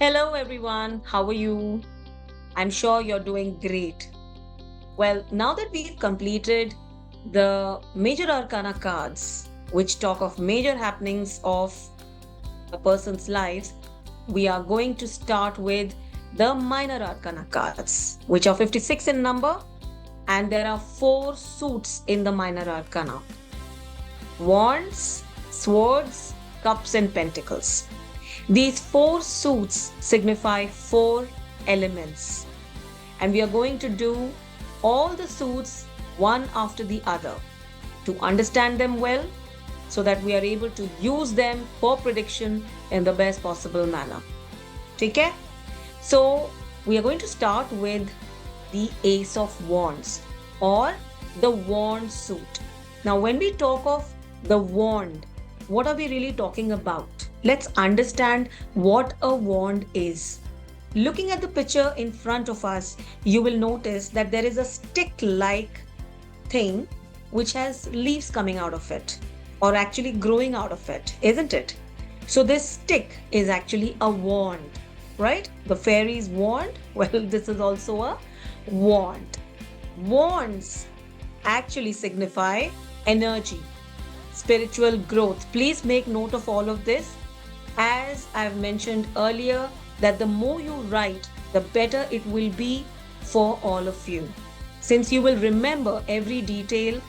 Hello, everyone. How are you? I'm sure you're doing great. Well, now that we've completed the major arcana cards, which talk of major happenings of a person's life, we are going to start with the minor arcana cards, which are 56 in number, and there are four suits in the minor arcana: wands, swords, cups, and pentacles. These four suits signify four elements, and we are going to do all the suits one after the other to understand them well so that we are able to use them for prediction in the best possible manner. Okay? So, we are going to start with the Ace of Wands or the wand suit. Now, when we talk of the wand, what are we really talking about? Let's understand what a wand is. Looking at the picture in front of us, you will notice that there is a stick like thing which has leaves coming out of it or actually growing out of it, isn't it? So, this stick is actually a wand, right? The fairy's wand. Well, this is also a wand. Wands actually signify energy, spiritual growth. Please make note of all of this. As I've mentioned earlier, that the more you write, the better it will be for all of you. Since you will remember every detail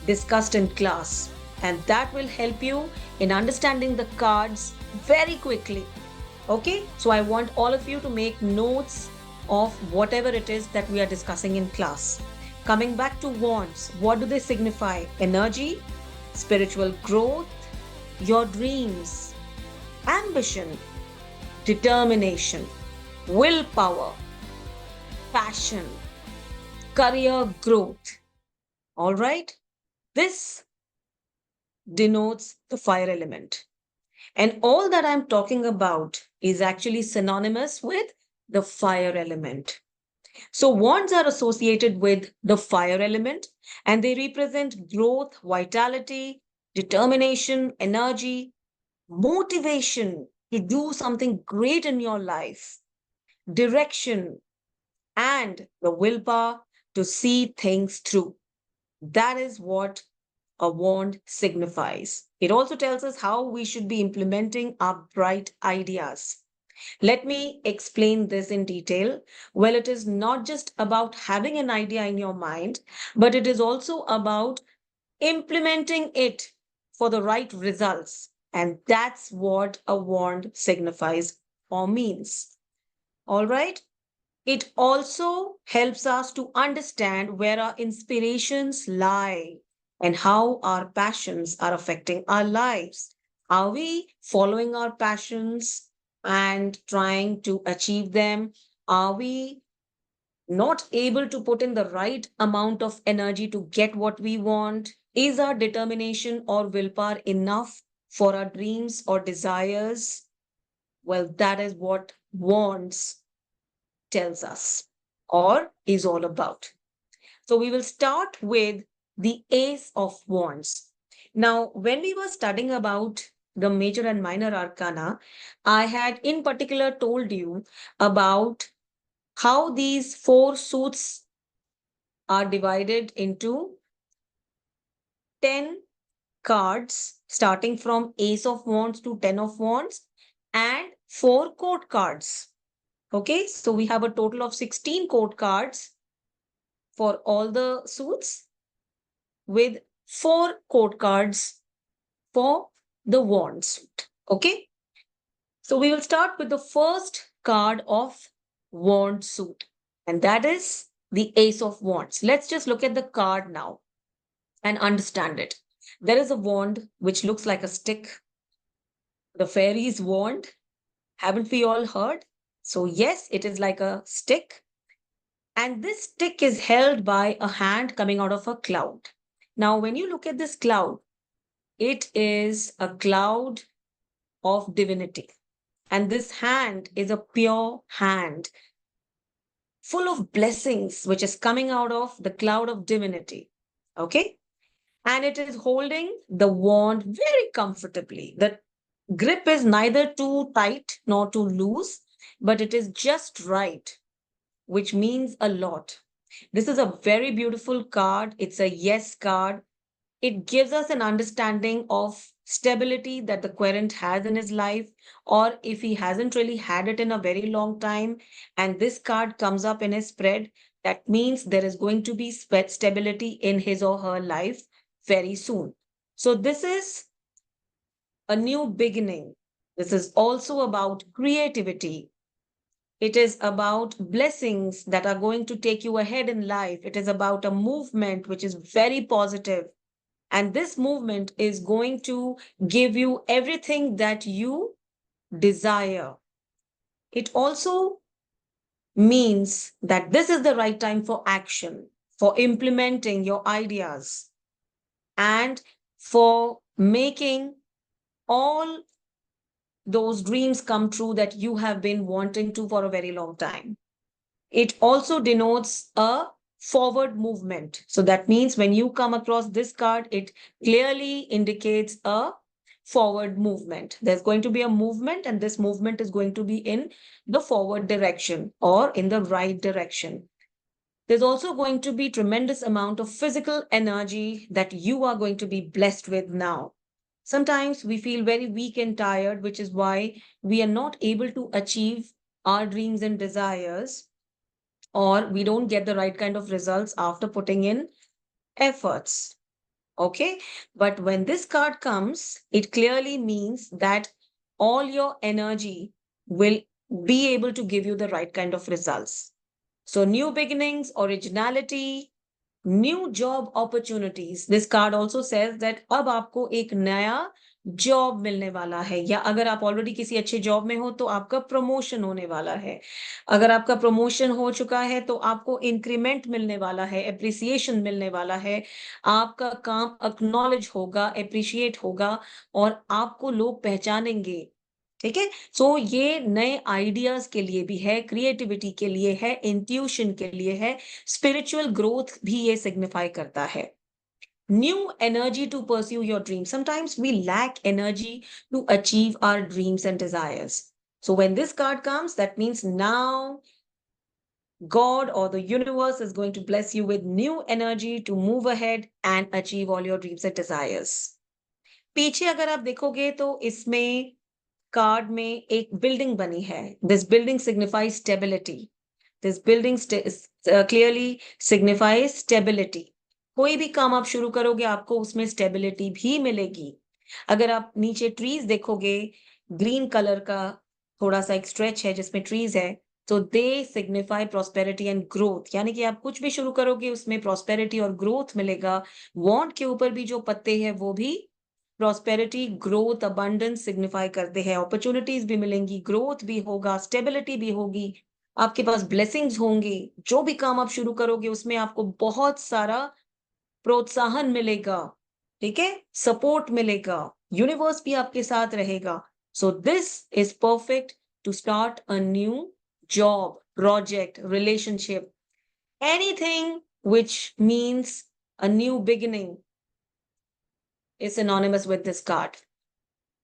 discussed in class, and that will help you in understanding the cards very quickly. Okay, so I want all of you to make notes of whatever it is that we are discussing in class. Coming back to wands, what do they signify? Energy, spiritual growth, your dreams, ambition, determination, willpower, passion, career growth. All right, this denotes the fire element. And all that I'm talking about is actually synonymous with the fire element. So, wands are associated with the fire element and they represent growth, vitality, determination, energy, motivation to do something great in your life, direction, and the willpower to see things through. That is what a wand signifies. It also tells us how we should be implementing our bright ideas. Let me explain this in detail. Well, it is not just about having an idea in your mind, but it is also about implementing it for the right results. And that's what a wand signifies or means. All right. It also helps us to understand where our inspirations lie and how our passions are affecting our lives. Are we following our passions and trying to achieve them? Are we not able to put in the right amount of energy to get what we want? Is our determination or willpower enough for our dreams or desires? Well, that is what wants tells us or is all about. So we will start with the Ace of Wands. Now, when we were studying about the major and minor arcana, I had in particular told you about how these four suits are divided into 10 cards, starting from Ace of Wands to 10 of Wands, and four court cards. Okay, so we have a total of 16 court cards for all the suits with four court cards for the wand suit. Okay, so we will start with the first card of wand suit, and that is the Ace of Wands. Let's just look at the card now and understand it. There is a wand which looks like a stick, the fairy's wand. Haven't we all heard? So, yes, it is like a stick. And this stick is held by a hand coming out of a cloud. Now, when you look at this cloud, it is a cloud of divinity. And this hand is a pure hand full of blessings, which is coming out of the cloud of divinity. Okay. And it is holding the wand very comfortably. The grip is neither too tight nor too loose. but it is just right, which means a lot. This is a very beautiful card. It's a yes card. It gives us an understanding of stability that the querent has in his life, or if he hasn't really had it in a very long time, and this card comes up in his spread, that means there is going to be stability in his or her life very soon. So, this is a new beginning. This is also about creativity. It is about blessings that are going to take you ahead in life. It is about a movement which is very positive. And this movement is going to give you everything that you desire. It also means that this is the right time for action, for implementing your ideas, and for making all those dreams come true that you have been wanting to for a very long time. It also denotes a forward movement. So that means when you come across this card, it clearly indicates a forward movement. There's going to be a movement, and this movement is going to be in the forward direction or in the right direction. There's also going to be tremendous amount of physical energy that you are going to be blessed with now. Sometimes we feel very weak and tired, which is why we are not able to achieve our dreams and desires, or we don't get the right kind of results after putting in efforts. Okay. But when this card comes, it clearly means that all your energy will be able to give you the right kind of results. So, new beginnings, originality, new job opportunities, this card also says that अब आपको एक नया job मिलने वाला है, या अगर आप ऑलरेडी किसी अच्छे जॉब में हो तो आपका प्रमोशन होने वाला है। अगर आपका प्रमोशन हो चुका है तो आपको इंक्रीमेंट मिलने वाला है, एप्रिसिएशन मिलने वाला है, आपका काम एक्नॉलेज होगा, एप्रिशिएट होगा, और आपको लोग पहचानेंगे। ठीक है। सो ये नए आइडियाज के लिए भी है, क्रिएटिविटी के लिए है, इंट्यूशन के लिए है, स्पिरिचुअल ग्रोथ भी ये सिग्निफाई करता है। New energy to pursue your dream, sometimes we lack energy to achieve our dreams and desires. So when this card comes, that means now God or the universe is going to bless you with new energy to move ahead and achieve all your dreams and desires. पीछे अगर आप देखोगे तो इसमें card में एक building बनी है। This building signifies stability. This building clearly signifies stability. कोई भी काम आप शुरू करोगे आपको उसमें स्टेबिलिटी भी मिलेगी। अगर आप नीचे ट्रीज देखोगे, ग्रीन कलर का थोड़ा सा एक स्ट्रेच है जिसमें ट्रीज है, तो दे सिग्निफाई प्रॉस्पेरिटी एंड ग्रोथ, यानी कि आप कुछ भी शुरू करोगे उसमें प्रॉस्पेरिटी और ग्रोथ मिलेगा। वॉन्ट के ऊपर भी जो पत्ते हैं वो भी प्रॉस्पेरिटी, ग्रोथ, अबंडेंस सिग्निफाई करते हैं। अपॉर्चुनिटीज भी मिलेंगी, ग्रोथ भी होगा, स्टेबिलिटी भी होगी, आपके पास ब्लेसिंग्स होंगे। जो भी काम आप शुरू करोगे उसमें आपको बहुत सारा प्रोत्साहन मिलेगा। ठीक है, सपोर्ट मिलेगा, यूनिवर्स भी आपके साथ रहेगा। So this is perfect to start a new job, project, relationship, anything which means a new beginning is synonymous with this card.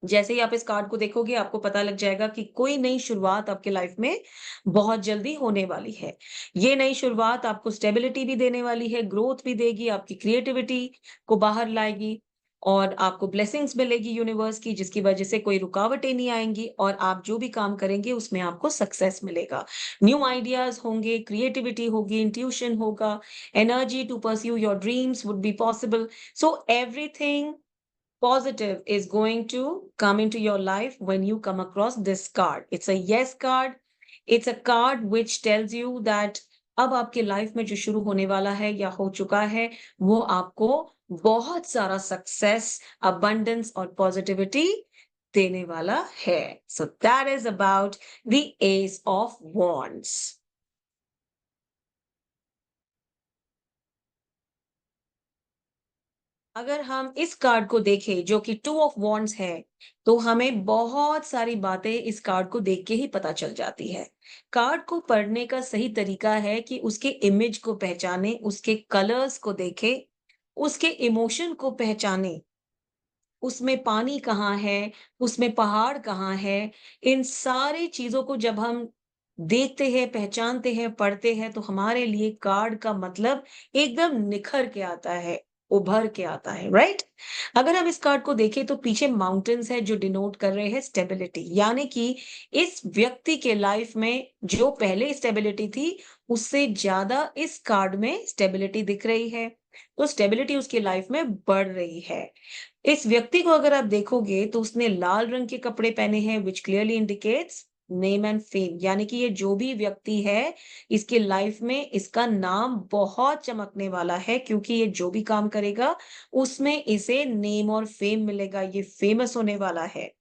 जैसे ही आप इस कार्ड को देखोगे आपको पता लग जाएगा कि कोई नई शुरुआत आपके लाइफ में बहुत जल्दी होने वाली है। ये नई शुरुआत आपको स्टेबिलिटी भी देने वाली है, ग्रोथ भी देगी, आपकी क्रिएटिविटी को बाहर लाएगी, और आपको ब्लेसिंग्स मिलेगी यूनिवर्स की, जिसकी वजह से कोई रुकावटें नहीं आएंगी और आप जो भी काम करेंगे उसमें आपको सक्सेस मिलेगा। न्यू आइडियाज होंगे, क्रिएटिविटी होगी, इंट्यूशन होगा, energy to pursue your dreams would be possible. So everything positive is going to come into your life when you come across this card. It's a yes card. It's a card which tells you that अब आपके life में जो शुरू होने वाला है या हो चुका है वो आपको बहुत सारा सक्सेस, अबंडेंस और पॉजिटिविटी देने वाला है। So that is about the S of wands. अगर हम इस कार्ड को देखें जो कि टू ऑफ वॉन्ड्स है, तो हमें बहुत सारी बातें इस कार्ड को देख के ही पता चल जाती है। कार्ड को पढ़ने का सही तरीका है कि उसके इमेज को पहचाने, उसके कलर्स को देखे, उसके इमोशन को पहचाने, उसमें पानी कहाँ है, उसमें पहाड़ कहाँ है, इन सारी चीजों को जब हम देखते हैं, पहचानते हैं, पढ़ते हैं तो हमारे लिए कार्ड का मतलब एकदम निखर के आता है, उभर के आता है, राइट? अगर हम इस कार्ड को देखें तो पीछे माउंटेन्स है जो डिनोट कर रहे हैं स्टेबिलिटी, यानी कि इस व्यक्ति के लाइफ में जो पहले स्टेबिलिटी थी, उससे ज़्यादा इस कार्ड में स्टेबिलिटी दिख रही है। तो स्टेबिलिटी उसकी लाइफ में बढ़ रही है। इस व्यक्ति को अगर आप देखोगे तो उसने लाल रंग के कपड़े पहने हैं which clearly indicates name and fame, यानी कि ये जो भी व्यक्ति है इसके लाइफ में इसका नाम बहुत चमकने वाला है, क्योंकि ये जो भी काम करेगा उसमें इसे नेम और फेम मिलेगा, ये फेमस होने वाला है।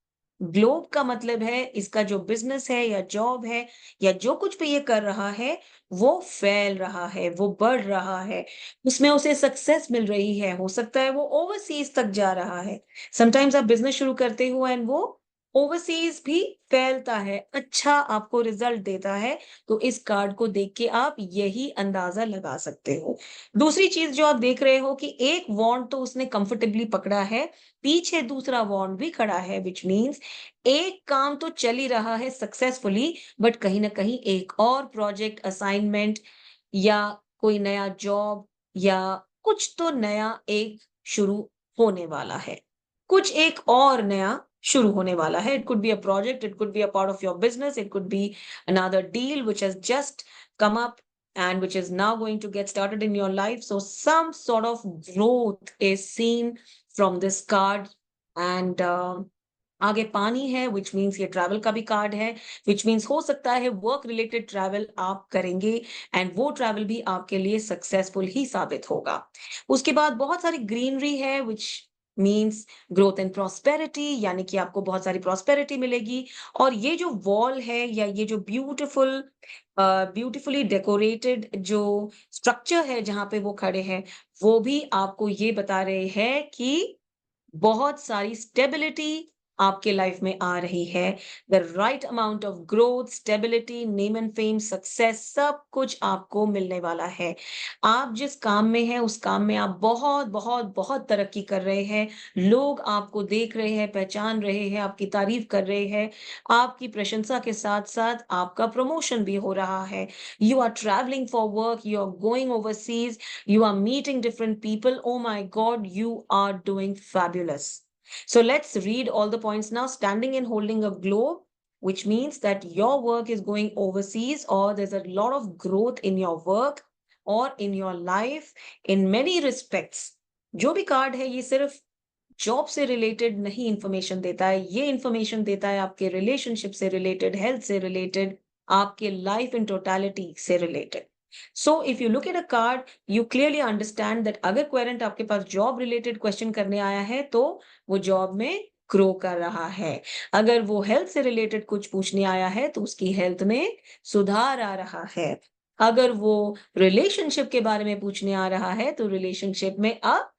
ग्लोब का मतलब है इसका जो बिजनेस है या जॉब है या जो कुछ भी ये कर रहा है वो फैल रहा है, वो बढ़ रहा है, उसमें उसे सक्सेस मिल रही है, हो सकता है वो ओवरसीज तक जा रहा है। समटाइम्स आप बिजनेस शुरू करते हो एंड वो ओवरसीज भी फैलता है, अच्छा आपको रिजल्ट देता है। तो इस कार्ड को देख के आप यही अंदाजा लगा सकते हो। दूसरी चीज जो आप देख रहे हो कि एक वॉन्ड तो उसने कंफर्टेबली पकड़ा है, पीछे दूसरा वॉन्ड भी खड़ा है, विच मीन्स एक काम तो चल ही रहा है सक्सेसफुली, बट कहीं ना कहीं एक और प्रोजेक्ट असाइनमेंट या कोई नया जॉब या कुछ तो नया एक शुरू होने वाला है। कुछ एक और नया शुरू होने वाला है। It could be a project, it could be a part of your business, it could B another deal which has just come up and which is now going to get started in your life. So some sort of growth is seen from this card and आगे पानी है which means ये travel का भी card है, which means हो सकता है वर्क रिलेटेड ट्रैवल आप करेंगे एंड वो ट्रैवल भी आपके लिए सक्सेसफुल ही साबित होगा। उसके बाद बहुत सारी ग्रीनरी है which means growth and prosperity, यानी कि आपको बहुत सारी प्रॉस्पेरिटी मिलेगी। और ये जो वॉल है या ये जो ब्यूटीफुली डेकोरेटेड जो स्ट्रक्चर है जहाँ पे वो खड़े हैं, वो भी आपको ये बता रहे हैं कि बहुत सारी स्टेबिलिटी आपके लाइफ में आ रही है। The right amount of growth, stability, name and fame, success सब कुछ आपको मिलने वाला है। आप जिस काम में हैं उस काम में आप बहुत बहुत बहुत तरक्की कर रहे हैं। लोग आपको देख रहे हैं, पहचान रहे हैं, आपकी तारीफ कर रहे हैं। आपकी प्रशंसा के साथ साथ आपका प्रमोशन भी हो रहा है। You are travelling for work, you are going overseas, you are meeting different people. Oh my God, you are doing fabulous. So let's read all the points now. Standing and holding a globe, which means that your work is going overseas or there's a lot of growth in your work or in your life in many respects. जो भी card है ये सिर्फ job से related नहीं information देता है, ये इंफॉर्मेशन देता है आपके रिलेशनशिप से रिलेटेड, हेल्थ से रिलेटेड, आपके लाइफ इन टोटलिटी से related. So if you look at a card you clearly understand that अगर क्वेरेंट आपके पास जॉब रिलेटेड क्वेश्चन करने आया है तो वो जॉब में ग्रो कर रहा है। अगर वो हेल्थ से रिलेटेड कुछ पूछने आया है तो उसकी हेल्थ में सुधार आ रहा है। अगर वो रिलेशनशिप के बारे में पूछने आ रहा है तो रिलेशनशिप में अब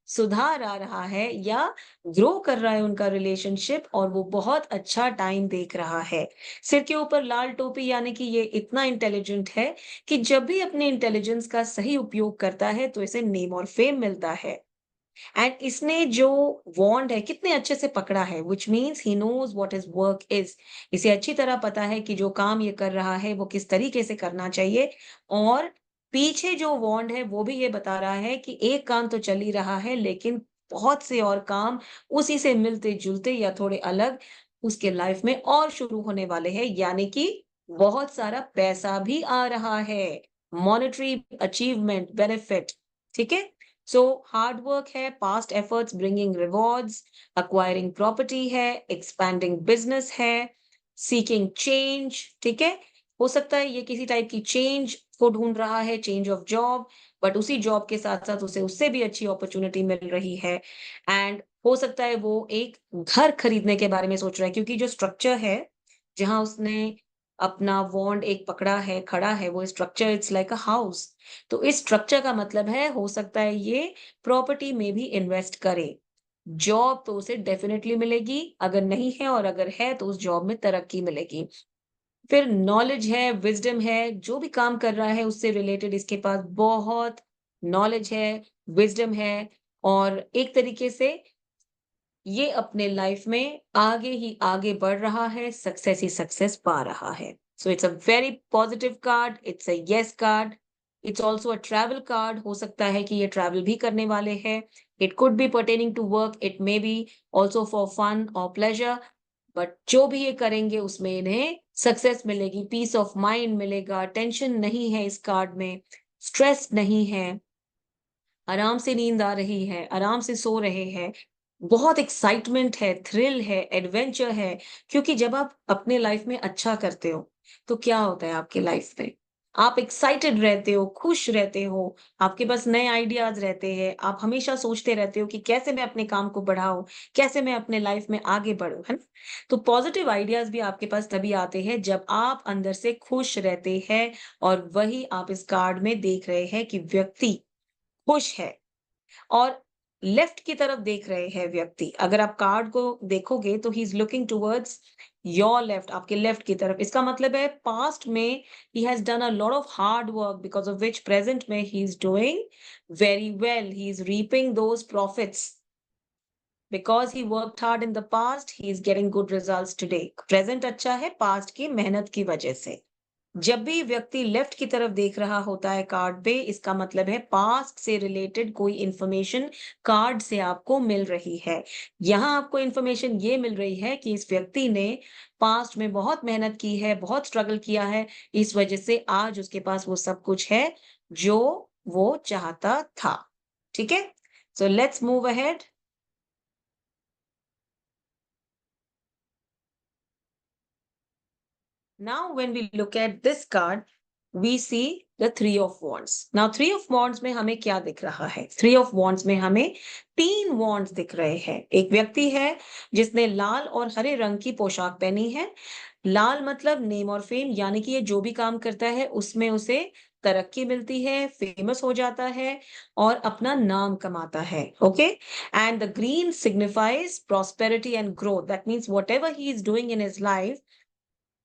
सुधार आ रहा है या ग्रो कर रहा है उनका रिलेशनशिप और वो बहुत अच्छा टाइम देख रहा है। सिर के ऊपर लाल टोपी, यानी कि ये इतना इंटेलिजेंट है कि जब भी अपने इंटेलिजेंस का सही उपयोग करता है तो इसे नेम और फेम मिलता है। एंड इसने जो वॉन्ड है कितने अच्छे से पकड़ा है, which means he knows what his work is. इसे अच्छी तरह पता है कि जो काम ये कर रहा है वो किस तरीके से करना चाहिए। और पीछे जो वॉन्ड है वो भी ये बता रहा है कि एक काम तो चल ही रहा है लेकिन बहुत से और काम उसी से मिलते जुलते या थोड़े अलग उसके लाइफ में और शुरू होने वाले हैं, यानी कि बहुत सारा पैसा भी आ रहा है, मॉनेटरी अचीवमेंट बेनिफिट। ठीक है। सो हार्ड वर्क है, past efforts bringing rewards, acquiring property है, एक्सपैंडिंग बिजनेस है, सीकिंग चेंज। ठीक है। हो सकता है ये किसी टाइप की चेंज को ढूंढ रहा है, चेंज ऑफ जॉब, बट उसी जॉब के साथ साथ उसे उससे भी अच्छी अपॉर्चुनिटी मिल रही है। एंड हो सकता है वो एक घर खरीदने के बारे में सोच रहा है, क्योंकि जो स्ट्रक्चर है जहां उसने अपना वॉन्ड एक पकड़ा है, खड़ा है, वो structure it's like a house. तो इस स्ट्रक्चर का मतलब है हो सकता है ये प्रॉपर्टी में भी इन्वेस्ट करे। जॉब तो उसे डेफिनेटली मिलेगी, अगर नहीं है और अगर है तो उस जॉब में तरक्की मिलेगी। फिर नॉलेज है, विज़डम है, जो भी काम कर रहा है उससे रिलेटेड इसके पास बहुत नॉलेज है, विज़डम है और एक तरीके से ये अपने लाइफ में आगे ही आगे बढ़ रहा है, सक्सेस ही सक्सेस पा रहा है। So it's a very positive card. It's a yes card. It's also a travel card. हो सकता है कि ये travel भी करने वाले हैं. It could be pertaining to work. It may be also for fun or pleasure. But जो भी ये करेंगे उसमें इन्हें सक्सेस मिलेगी, पीस ऑफ माइंड मिलेगा, टेंशन नहीं है इस कार्ड में, स्ट्रेस नहीं है, आराम से नींद आ रही है, आराम से सो रहे हैं। बहुत एक्साइटमेंट है, थ्रिल है, एडवेंचर है, क्योंकि जब आप अपने लाइफ में अच्छा करते हो, तो क्या होता है आपकी लाइफ में? आप एक्साइटेड रहते हो, खुश रहते हो, आपके पास नए आइडियाज़ रहते हैं, आप हमेशा सोचते रहते हो कि कैसे मैं अपने काम को बढ़ाऊँ, कैसे मैं अपने लाइफ में आगे बढ़ूँ, है ना? तो पॉजिटिव आइडियाज़ भी आपके पास तभी आते हैं जब आप अंदर से खुश रहते हैं और वही आप इस कार्ड में देख रहे हैं कि व्यक्ति खुश है और लेफ्ट की तरफ देख रहे हैं व्यक्ति। अगर आप कार्ड को देखोगे तो he is looking towards your left, आपके लेफ्ट की तरफ। इसका मतलब है पास्ट में he has done a lot of hard work because of which present में he is doing very well. He is reaping those profits because he worked hard in the past, he is getting good results today. Present अच्छा है past की मेहनत की वजह से। जब भी व्यक्ति लेफ्ट की तरफ देख रहा होता है कार्ड पे, इसका मतलब है पास्ट से रिलेटेड कोई इंफॉर्मेशन कार्ड से आपको मिल रही है। यहाँ आपको इंफॉर्मेशन ये मिल रही है कि इस व्यक्ति ने पास्ट में बहुत मेहनत की है, बहुत स्ट्रगल किया है, इस वजह से आज उसके पास वो सब कुछ है जो वो चाहता था। ठीक है? So let's move ahead. Now, when we look at this card, we see the Three of Wands. Now, Three of Wands में हमें क्या दिख रहा है? Three of Wands में हमें 3 wands दिख रहे हैं। एक व्यक्ति है जिसने लाल और हरे रंग की पोशाक पहनी है। लाल मतलब नेम और फेम, यानी कि ये जो भी काम करता है उसमें उसे तरक्की मिलती है, फेमस हो जाता है और अपना नाम कमाता है। Okay? And the green signifies prosperity and growth. That means whatever he is doing in his life,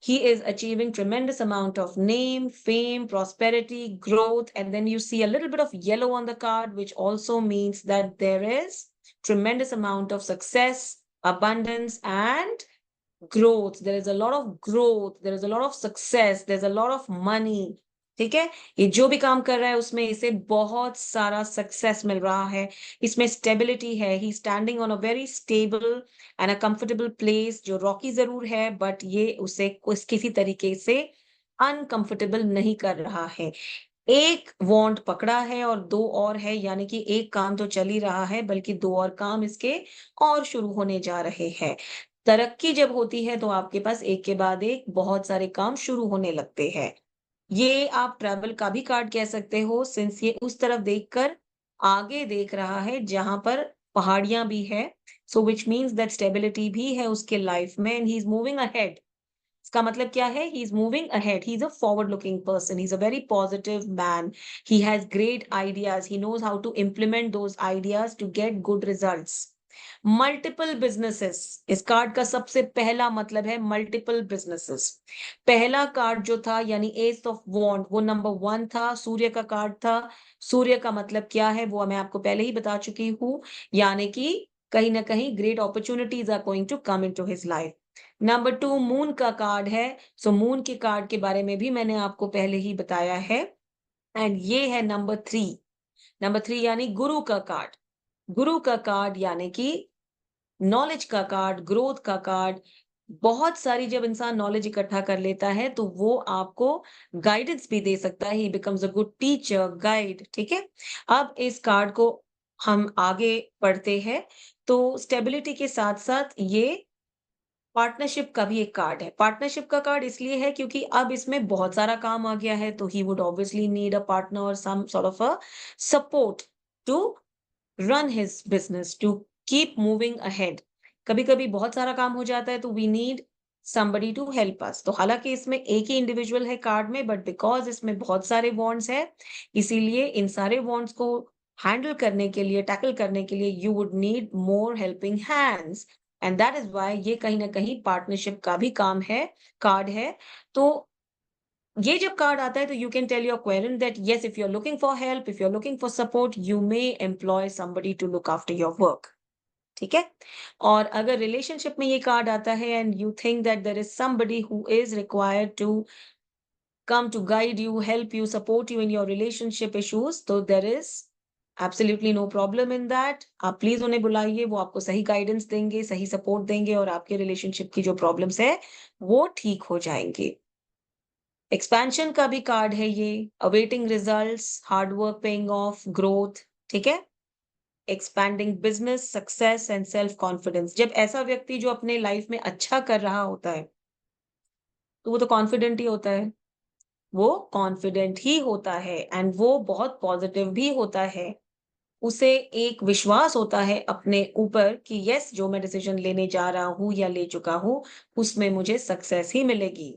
he is achieving tremendous amount of name, fame, prosperity, growth, and then you see a little bit of yellow on the card, which also means that there is tremendous amount of success, abundance, and growth. There is a lot of growth, there is a lot of success, there's a lot of money. ठीक है? ये जो भी काम कर रहा है उसमें इसे बहुत सारा सक्सेस मिल रहा है। इसमें स्टेबिलिटी है। He standing on a very stable and a comfortable place, जो रॉकी ज़रूर है बट ये उसे किसी तरीके से अनकंफर्टेबल नहीं कर रहा है। एक वॉन्ड पकड़ा है और 2 और है, यानी कि एक काम तो चल ही रहा है बल्कि 2 और काम इसके और शुरू होने जा रहे हैं। तरक्की जब होती है तो आपके पास एक के बाद एक बहुत सारे काम शुरू होने लगते हैं। ये आप ट्रैवल का भी कार्ड कह सकते हो, सिंस ये उस तरफ देखकर आगे देख रहा है जहां पर पहाड़ियां भी है। So which means that stability भी है उसके लाइफ में and he is moving ahead. इसका मतलब क्या है? He is moving ahead, he is a forward looking person, he is a very positive man, he has great ideas, he knows how to implement those ideas to get good results. Multiple businesses, इस card का सबसे पहला मतलब है multiple businesses. पहला card जो था यानी एस ऑफ वॉन्ड, वो नंबर 1 था, सूर्य का कार्ड था। सूर्य का मतलब क्या है वो मैं आपको पहले ही बता चुकी हूँ, यानी कि कहीं ना कहीं great opportunities are going to come into his life. Number 2 moon का कार्ड है। सो मून के कार्ड के बारे में भी मैंने आपको पहले ही बताया है। एंड ये है नंबर 3। नंबर 3 यानी गुरु का कार्ड। गुरु का कार्ड यानी कि नॉलेज का कार्ड, ग्रोथ का कार्ड। बहुत सारी जब इंसान नॉलेज इकट्ठा कर लेता है तो वो आपको गाइडेंस भी दे सकता है। ही becomes a good teacher, guide. ठीक है? अब इस कार्ड को हम आगे पढ़ते हैं। तो स्टेबिलिटी के साथ-साथ ये पार्टनरशिप का भी एक कार्ड है। पार्टनरशिप का कार्ड इसलिए है क्योंकि अब इसमें बहुत सारा काम आ गया है, तो he would obviously need a partner और some sort of a support to run his business, to keep moving ahead. कभी-कभी बहुत सारा काम हो जाता है तो we need somebody to help us. तो हालाँकि इसमें एक ही इंडिविजुअल है कार्ड में, बट बिकॉज़ इसमें बहुत सारे वॉन्ड्स हैं, इसीलिए इन सारे वॉन्ड्स को हैंडल करने के लिए, टैकल करने के लिए you would need more helping hands and that is why ये कहीं न कहीं पार्टनरशिप का भी काम है, कार्ड है। तो ये जब कार्ड आता है तो you can tell your querent that yes, if you are looking for help, if you are looking for support, you may employ somebody to look after your work. ठीक है? और अगर रिलेशनशिप में ये कार्ड आता है and you think that there is somebody who is required to come to guide you, help you, support you in your relationship issues, तो there is absolutely no problem in that. आप please उन्हें बुलाइए, वो आपको सही guidance देंगे, सही support देंगे और आपके रिलेशनशिप की जो प्रॉब्लम्स है वो ठीक हो जाएंगे। एक्सपेंशन का भी कार्ड है ये, awaiting results, hard work paying off, growth, ठीक है? Expanding business, success and self confidence. जब ऐसा व्यक्ति जो अपने लाइफ में अच्छा कर रहा होता है, तो वो तो कॉन्फिडेंट ही होता है। वो कॉन्फिडेंट ही होता है एंड वो बहुत पॉजिटिव भी होता है। उसे एक विश्वास होता है अपने ऊपर कि यस, जो मैं डिसीजन लेने जा रहा हूँ या ले चुका हूँ, उसमें मुझे सक्सेस ही मिलेगी।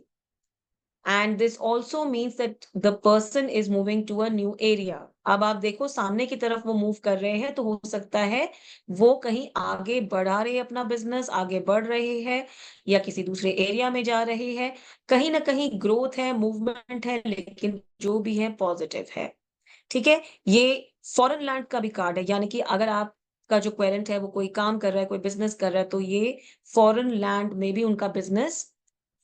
And this also means that the person is moving to a new area. अब आप देखो सामने की तरफ वो मूव कर रहे हैं, तो हो सकता है वो कहीं आगे बढ़ा रहे हैं, अपना बिजनेस आगे बढ़ रहे हैं या किसी दूसरे एरिया में जा रहे हैं। कहीं ना कहीं ग्रोथ है, मूवमेंट है, लेकिन जो भी है पॉजिटिव है। ठीक है? ये फॉरेन लैंड का भी कार्ड है, यानी कि अगर आपका जो क्वेरेंट है वो कोई काम कर रहा है, कोई बिज़नेस कर रहा है, तो ये फॉरेन लैंड में भी उनका बिज़नेस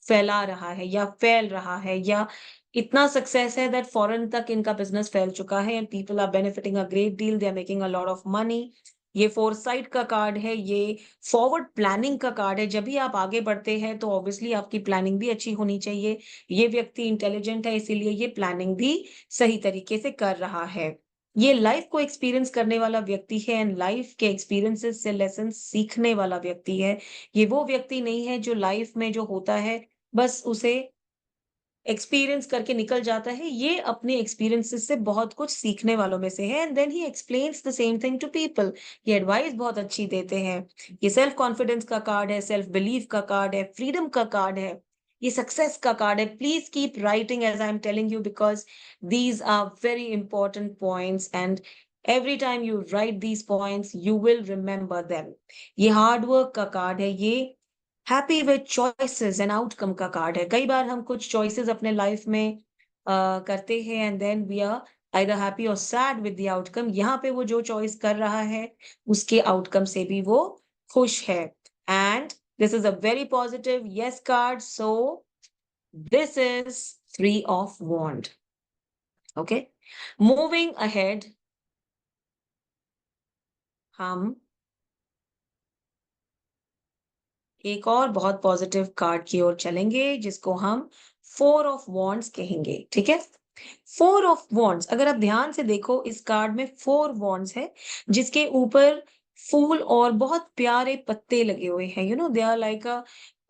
फैला रहा है या फैल रहा है या इतना सक्सेस है दैट फॉरेन तक इनका बिज़नेस फैल चुका है and people are benefiting a great deal, they are making a lot of money. ये फोरसाइट का कार्ड है, ये फॉरवर्ड प्लानिंग का कार्ड है। जब भी आप आगे बढ़ते हैं तो ऑब्वियसली आपकी प्लानिंग भी अच्छी होनी चाहिए। ये व्यक्ति इंटेलिजेंट है, इसीलिए ये प्लानिंग भी सही तरीके से कर रहा है। ये लाइफ को एक्सपीरियंस करने वाला व्यक्ति है एंड लाइफ के एक्सपीरियंसेस से लेसन सीखने वाला व्यक्ति है। ये वो व्यक्ति नहीं है जो लाइफ में जो होता है बस उसे एक्सपीरियंस करके निकल जाता है। ये अपने एक्सपीरियंसेस से बहुत कुछ सीखने वालों में से है and then he explains the same thing to people. ये एडवाइस बहुत अच्छी देते हैं। ये सेल्फ कॉन्फिडेंस का कार्ड है, सेल्फ बिलीफ का कार्ड है, फ्रीडम का कार्ड है, ये सक्सेस का कार्ड है। Please keep writing as I am telling you because these are very important points and every time you write these points you will remember them। ये hard work का card है, ये happy with choices and outcome का card है। कई बार हम कुछ choices अपने लाइफ में करते हैं and then we are either happy or sad with the outcome. यहाँ पे वो जो चॉइस कर रहा है उसके आउटकम से भी वो खुश है and this is a very positive yes card. So this is three of wand. Okay, moving ahead, हम एक और बहुत पॉजिटिव कार्ड की ओर चलेंगे जिसको हम फोर ऑफ वॉन्ड्स कहेंगे। ठीक है? फोर ऑफ वॉन्ड्स, अगर आप ध्यान से देखो इस कार्ड में फोर वॉन्ड्स है जिसके ऊपर फूल और बहुत प्यारे पत्ते लगे हुए हैं। You know they are like a,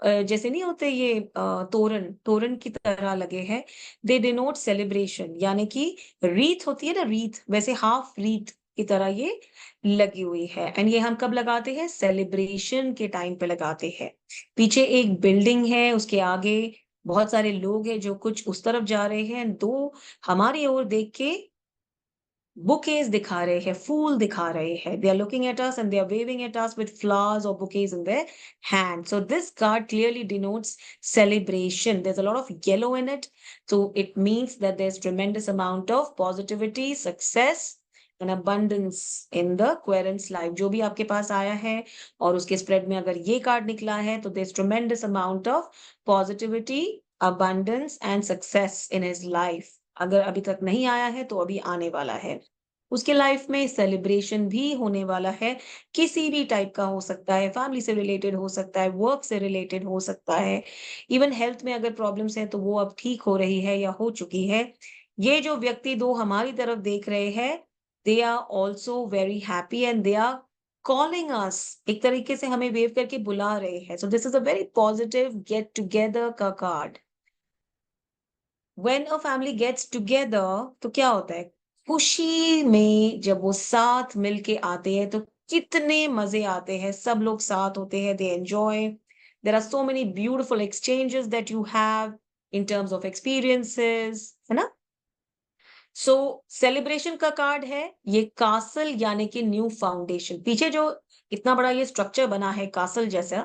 जैसे नहीं होते ये तोरण तोरण की तरह लगे हैं। दे डिनोट सेलिब्रेशन, यानी कि रीत होती है ना, रीत, वैसे हाफ रीत की तरह ये लगी हुई है एंड ये हम कब लगाते हैं? सेलिब्रेशन के टाइम पे लगाते हैं। पीछे एक बिल्डिंग है, उसके आगे बहुत सारे लोग हैं जो कुछ उस तरफ जा रहे हैं, दो हमारी ओर देख के बुकेज दिखा रहे हैं, फूल दिखा रहे हैं। They are looking at us and they are waving at us with flowers और bouquets in their hand. So this card clearly denotes celebration. There's a lot of yellow in it, so it means that there's tremendous amount of positivity, success and abundance in the querent's life। जो भी आपके पास आया है और उसके spread में अगर ये कार्ड निकला है तो there's tremendous amount of positivity, abundance and success in his life। अगर अभी तक नहीं आया है तो अभी आने वाला है। उसके लाइफ में सेलिब्रेशन भी होने वाला है, किसी भी टाइप का हो सकता है, फैमिली से रिलेटेड हो सकता है, वर्क से रिलेटेड हो सकता है, इवन हेल्थ में अगर प्रॉब्लम्स हैं तो वो अब ठीक हो रही है या हो चुकी है। ये जो व्यक्ति दो हमारी तरफ देख रहे हैं, they are also very happy and they are calling us, एक तरीके से हमें वेव करके बुला रहे हैं। So this is a very positive get together का card. When a family gets together तो क्या होता है? खुशी में जब वो साथ मिलके आते हैं तो कितने मजे आते हैं। सब लोग साथ होते हैं, they enjoy, there are so many beautiful exchanges that you have in terms of experiences, है ना? सो सेलिब्रेशन का कार्ड है, ये कासल यानी कि न्यू फाउंडेशन। पीछे जो इतना बड़ा ये स्ट्रक्चर बना है कासल जैसा,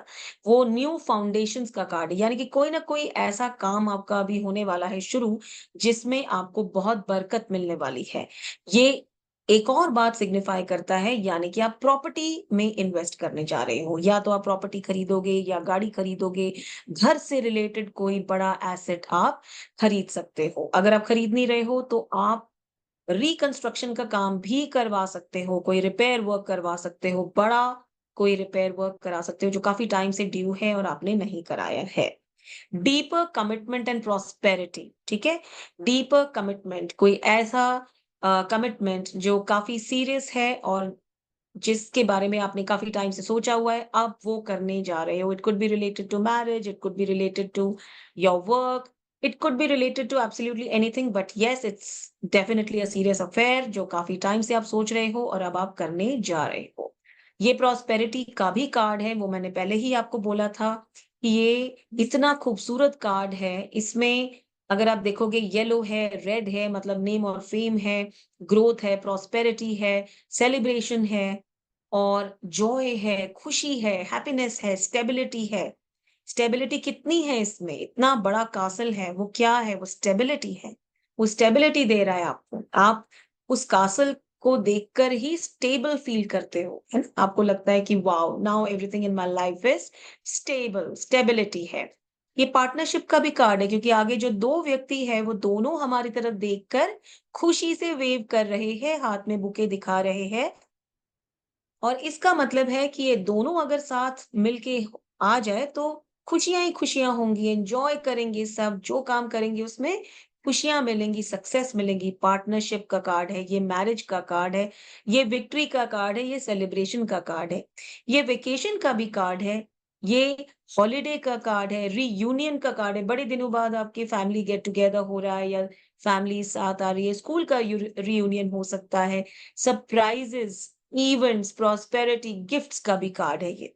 वो न्यू फाउंडेशंस का कार्ड है, यानी कि कोई ना कोई ऐसा काम आपका अभी होने वाला है शुरू, जिसमें आपको बहुत बरकत मिलने वाली है। ये एक और बात सिग्निफाई करता है, यानी कि आप प्रॉपर्टी में इन्वेस्ट करने जा रहे हो। या तो आप प्रॉपर्टी खरीदोगे या गाड़ी खरीदोगे, घर से रिलेटेड कोई बड़ा एसेट आप खरीद सकते हो। अगर आप खरीद नहीं रहे हो तो आप रिकंस्ट्रक्शन का काम भी करवा सकते हो, कोई रिपेयर वर्क करवा सकते हो, बड़ा कोई रिपेयर वर्क करा सकते हो जो काफ़ी टाइम से ड्यू है और आपने नहीं कराया है। डीपर कमिटमेंट एंड प्रॉस्पेरिटी, ठीक है? डीपर कमिटमेंट, कोई ऐसा कमिटमेंट जो काफ़ी सीरियस है और जिसके बारे में आपने काफ़ी टाइम से सोचा हुआ है, आप वो करने जा रहे हो। It could be related to marriage, it could be related to your work, it could be related to absolutely anything, but yes, it's definitely a serious affair जो काफ़ी टाइम से आप सोच रहे हो और अब आप करने जा रहे हो। ये प्रॉस्पेरिटी का भी कार्ड है, वो मैंने पहले ही आपको बोला था कि ये इतना खूबसूरत कार्ड है। इसमें अगर आप देखोगे येलो है, रेड है, मतलब नेम और फेम है, ग्रोथ है, प्रॉस्पेरिटी है, सेलिब्रेशन है और जॉय है, खुशी है, हैप्पीनेस है, स्टेबिलिटी है। स्टेबिलिटी कितनी है इसमें? इतना बड़ा कासल है, वो क्या है? वो स्टेबिलिटी है। वो स्टेबिलिटी दे रहा है आपको। आप उस कासल को देखकर ही स्टेबल फील करते हो, है ना? आपको लगता है कि wow, now everything in my life is stable, stability है। ये पार्टनरशिप का भी कार्ड है क्योंकि आगे जो 2 व्यक्ति है वो दोनों हमारी तरफ देखकर खुशी से वेव कर रहे हैं, हाथ में बुके दिखा रहे हैं और इसका मतलब है कि ये दोनों अगर साथ मिलके आ जाए तो खुशियां ही खुशियां होंगी, एंजॉय करेंगे सब, जो काम करेंगे उसमें खुशियां मिलेंगी, सक्सेस मिलेंगी। पार्टनरशिप का कार्ड है, ये मैरिज का कार्ड है, ये विक्ट्री का कार्ड है, ये सेलिब्रेशन का कार्ड है, ये वेकेशन का भी कार्ड है, ये हॉलिडे का कार्ड है, रीयूनियन का कार्ड है। बड़े दिनों बाद आपकी फैमिली गेट टुगेदर हो रहा है या फैमिली साथ आ रही है, स्कूल का रीयूनियन हो सकता है, सरप्राइजेस, इवेंट्स, प्रॉस्पेरिटी, गिफ्ट्स का भी कार्ड है ये,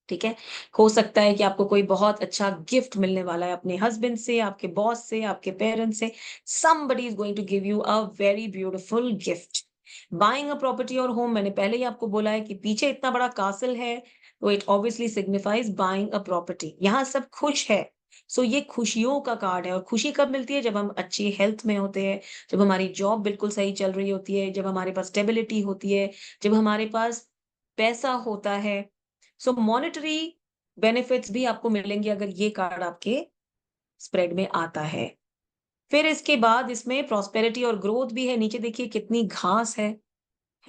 ठीक है? हो सकता है कि आपको कोई बहुत अच्छा गिफ्ट मिलने वाला है अपने हस्बैंड से, आपके बॉस से, आपके पेरेंट्स से। Somebody is going to give you a very beautiful gift. Buying a property और होम, मैंने पहले ही आपको बोला है कि पीछे इतना बड़ा कासल है, तो it obviously signifies buying a property. यहाँ सब खुश है। सो ये खुशियों का कार्ड है और खुशी कब मिलती है? जब हम अच्छी हेल्थ में होते हैं, जब हमारी जॉब बिल्कुल सही चल रही होती है, जब हमारे पास स्टेबिलिटी होती है, जब हमारे पास पैसा होता है। सो मॉनेटरी बेनिफिट्स भी आपको मिलेंगे अगर ये कार्ड आपके स्प्रेड में आता है। फिर इसके बाद इसमें प्रॉस्पेरिटी और ग्रोथ भी है। नीचे देखिए कितनी घास है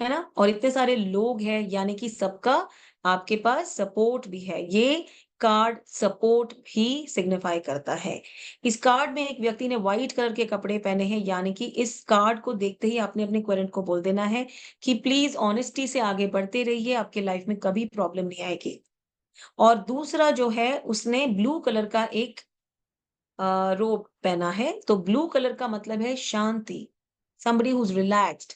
ना? और इतने सारे लोग हैं, यानी कि सबका आपके पास सपोर्ट भी है। ये कार्ड सपोर्ट भी सिग्निफाई करता है। इस कार्ड में एक व्यक्ति ने व्हाइट कलर के कपड़े पहने हैं, यानी कि इस कार्ड को देखते ही आपने अपने क्वेरेंट को बोल देना है कि प्लीज ऑनेस्टी से आगे बढ़ते रहिए, आपके लाइफ में कभी प्रॉब्लम नहीं आएगी। और दूसरा जो है उसने ब्लू कलर का एक रोब पहना है, तो ब्लू कलर का मतलब है शांति, somebody who's relaxed,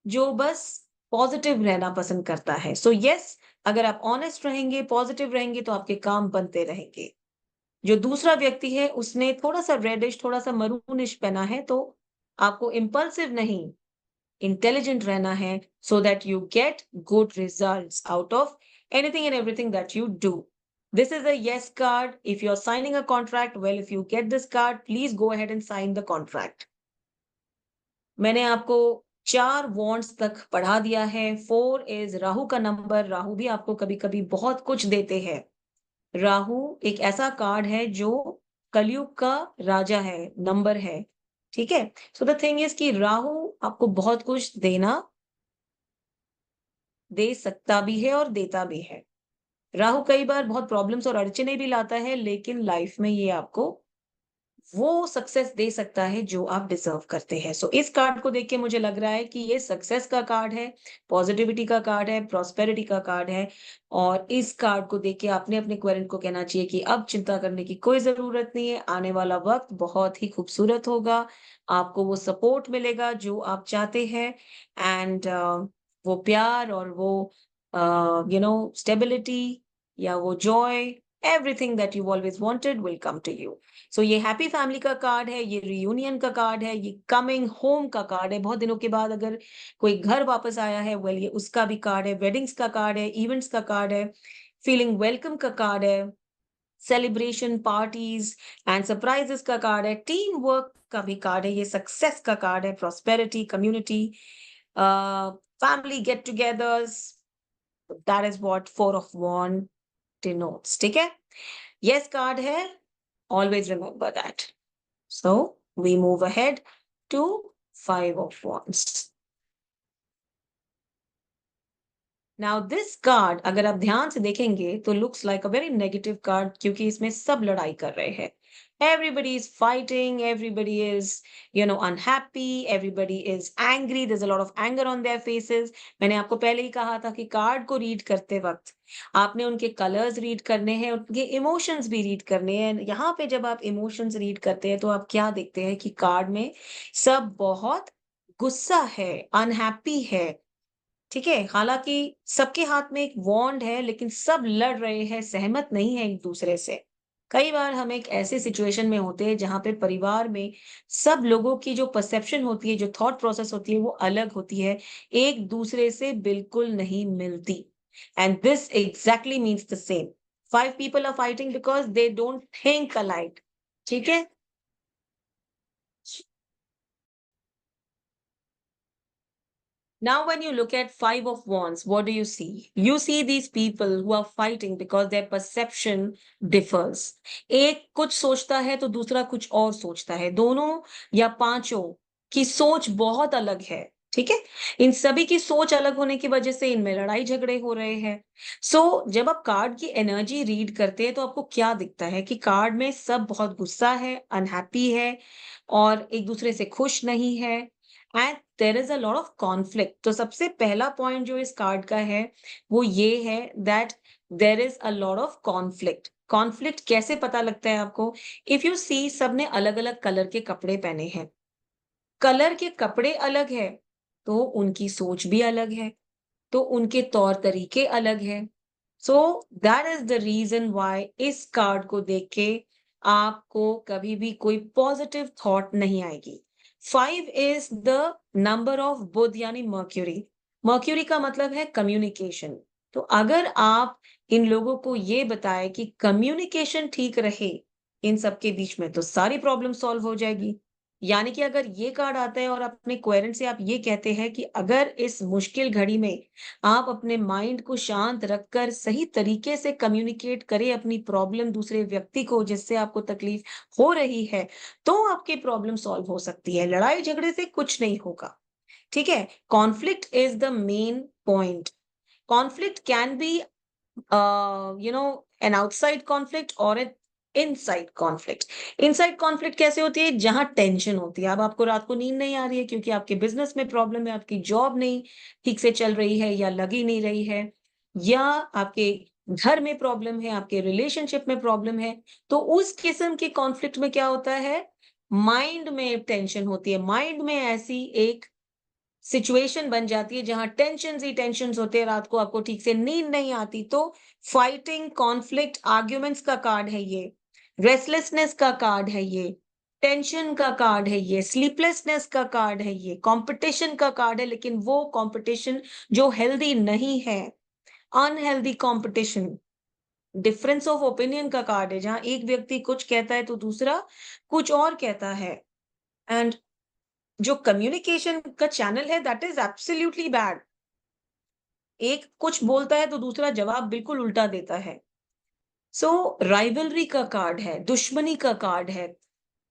जो बस पॉजिटिव रहना पसंद करता है। सो यस, अगर आप ऑनेस्ट रहेंगे, पॉजिटिव रहेंगे तो आपके काम बनते रहेंगे। जो दूसरा व्यक्ति है उसने थोड़ा सा रेडिश, थोड़ा सा मरूनिश पहना है, तो आपको इम्पल्सिव नहीं, इंटेलिजेंट रहना है so that you get good results out of anything and everything that you do. This is a yes card. If you're signing a contract, well, if you get this card, please go ahead and sign the contract. मैंने आपको 4 wands तक पढ़ा दिया है। 4 is Rahu का number. Rahu भी आपको कभी-कभी बहुत कुछ देते हैं। राहु एक ऐसा कार्ड है जो कलयुग का राजा है, नंबर है। ठीक है? सो द थिंग इज़ कि राहु आपको बहुत कुछ दे सकता भी है और देता भी है। राहु कई बार बहुत प्रॉब्लम्स और अड़चनें भी लाता है, लेकिन लाइफ में ये आपको वो सक्सेस दे सकता है जो आप डिजर्व करते हैं। सो इस कार्ड को देख के मुझे लग रहा है कि ये सक्सेस का कार्ड है, पॉजिटिविटी का कार्ड है, प्रॉस्पेरिटी का कार्ड है और इस कार्ड को देख के आपने अपने क्वेरेंट को कहना चाहिए कि अब चिंता करने की कोई ज़रूरत नहीं है, आने वाला वक़्त बहुत ही खूबसूरत होगा, आपको वो सपोर्ट मिलेगा जो आप चाहते हैं एंड वो प्यार और वो स्टेबिलिटी या वो joy, everything that you always wanted will come to you. So ये हैप्पी फैमिली का कार्ड है, ये रियूनियन का कार्ड है, ये कमिंग होम का कार्ड है। बहुत दिनों के बाद अगर कोई घर वापस आया है, वेल ये उसका भी कार्ड है, वेडिंग्स का कार्ड है, इवेंट्स का कार्ड है, फीलिंग वेलकम का कार्ड है, सेलिब्रेशन, पार्टीज एंड सरप्राइजेस का कार्ड है, टीम वर्क का भी कार्ड है, ये सक्सेस का कार्ड है, prosperity, community, family get-togethers. That is what Four of Wands denotes. ठीक है? Yes card है. Always remember that. So we move ahead to Five of Wands. Now this card अगर आप ध्यान से देखेंगे तो looks like a very negative card क्योंकि इसमें सब लड़ाई कर रहे हैं. Everybody is fighting, everybody is, unhappy, everybody is angry, there's a lot of anger on their faces. मैंने आपको पहले ही कहा था कि कार्ड को रीड करते वक्त आपने उनके कलर्स रीड करने हैं, उनके इमोशंस भी रीड करने हैं. यहाँ पे जब आप इमोशंस रीड करते हैं तो आप क्या देखते हैं कि कार्ड में सब बहुत गुस्सा है, अनहैप्पी है. ठीक है? हालाँकि सबके हाथ में एक वॉन्ड है, लेकिन सब लड़ रहे हैं, सहमत नहीं है एक-दूसरे से. कई बार हम एक ऐसे सिचुएशन में होते हैं, जहाँ पे परिवार में सब लोगों की जो परसेप्शन होती है, जो थॉट प्रोसेस होती है, वो अलग होती है. एक-दूसरे से बिल्कुल नहीं मिलती. And this exactly means the same. 5 people are fighting because they don't think alike. ठीक है? Now, when you look at Five of Wands, what do you see? You see these people who are fighting because their perception differs. एक कुछ सोचता है तो दूसरा कुछ और सोचता है. दोनों या पांचों की सोच बहुत अलग है. ठीक है? इन सभी की सोच अलग होने की वजह से इनमें लड़ाई झगड़े हो रहे हैं. जब आप कार्ड की एनर्जी रीड करते हैं तो आपको क्या दिखता है कि कार्ड में सब बहुत गुस्सा है, अनहैप्पी है और एक दूसरे से खुश नहीं है. And there is a lot of conflict. तो सबसे पहला पॉइंट जो इस कार्ड का है वो ये है that there is a lot of conflict. Conflict कैसे पता लगता है आपको? इफ यू सी सबने अलग अलग कलर के कपड़े पहने हैं. कलर के कपड़े अलग है तो उनकी सोच भी अलग है, तो उनके तौर तरीके अलग है. So that is the reason why इस कार्ड को देख के आपको कभी भी कोई पॉजिटिव थॉट नहीं आएगी. 5 इज द नंबर ऑफ बुध यानी मर्क्यूरी. मर्क्यूरी का मतलब है कम्युनिकेशन. तो अगर आप इन लोगों को ये बताएं कि कम्युनिकेशन ठीक रहे इन सबके बीच में तो सारी प्रॉब्लम सॉल्व हो जाएगी. यानी कि अगर ये कार्ड आता है और अपने क्वेरेंट से आप ये कहते हैं कि अगर इस मुश्किल घड़ी में आप अपने माइंड को शांत रखकर सही तरीके से कम्युनिकेट करें अपनी प्रॉब्लम दूसरे व्यक्ति को जिससे आपको तकलीफ हो रही है, तो आपकी प्रॉब्लम सॉल्व हो सकती है. लड़ाई झगड़े से कुछ नहीं होगा. ठीक है? Conflict is the main point. Conflict can be an outside conflict और an inside conflict. Inside conflict कैसे होती है? जहां टेंशन होती है. अब आपको रात को नींद नहीं आ रही है क्योंकि आपके बिजनेस में प्रॉब्लम है, आपकी जॉब नहीं ठीक से चल रही है या लगी नहीं रही है, या आपके घर में प्रॉब्लम है, आपके रिलेशनशिप में प्रॉब्लम है. तो उस किस्म के कॉन्फ्लिक्ट में क्या होता है? माइंड में टेंशन होती है. माइंड में ऐसी एक सिचुएशन बन जाती है जहां टेंशन्स ही टेंशन्स होते हैं. रात को आपको ठीक से नींद नहीं आती. तो फाइटिंग, कॉन्फ्लिक्ट, आर्ग्यूमेंट्स का कार्ड है ये. रेस्टलेसनेस का कार्ड है ये. टेंशन का कार्ड है ये. स्लीपलेसनेस का कार्ड है ये. कंपटीशन का कार्ड है, लेकिन वो कंपटीशन जो हेल्दी नहीं है. Unhealthy competition. Difference of opinion का कार्ड है जहां एक व्यक्ति कुछ कहता है तो दूसरा कुछ और कहता है. एंड जो कम्युनिकेशन का चैनल है दैट इज एब्सोल्युटली बैड. एक कुछ बोलता है तो दूसरा जवाब बिल्कुल उल्टा देता है. राइवलरी का कार्ड है, दुश्मनी का कार्ड है,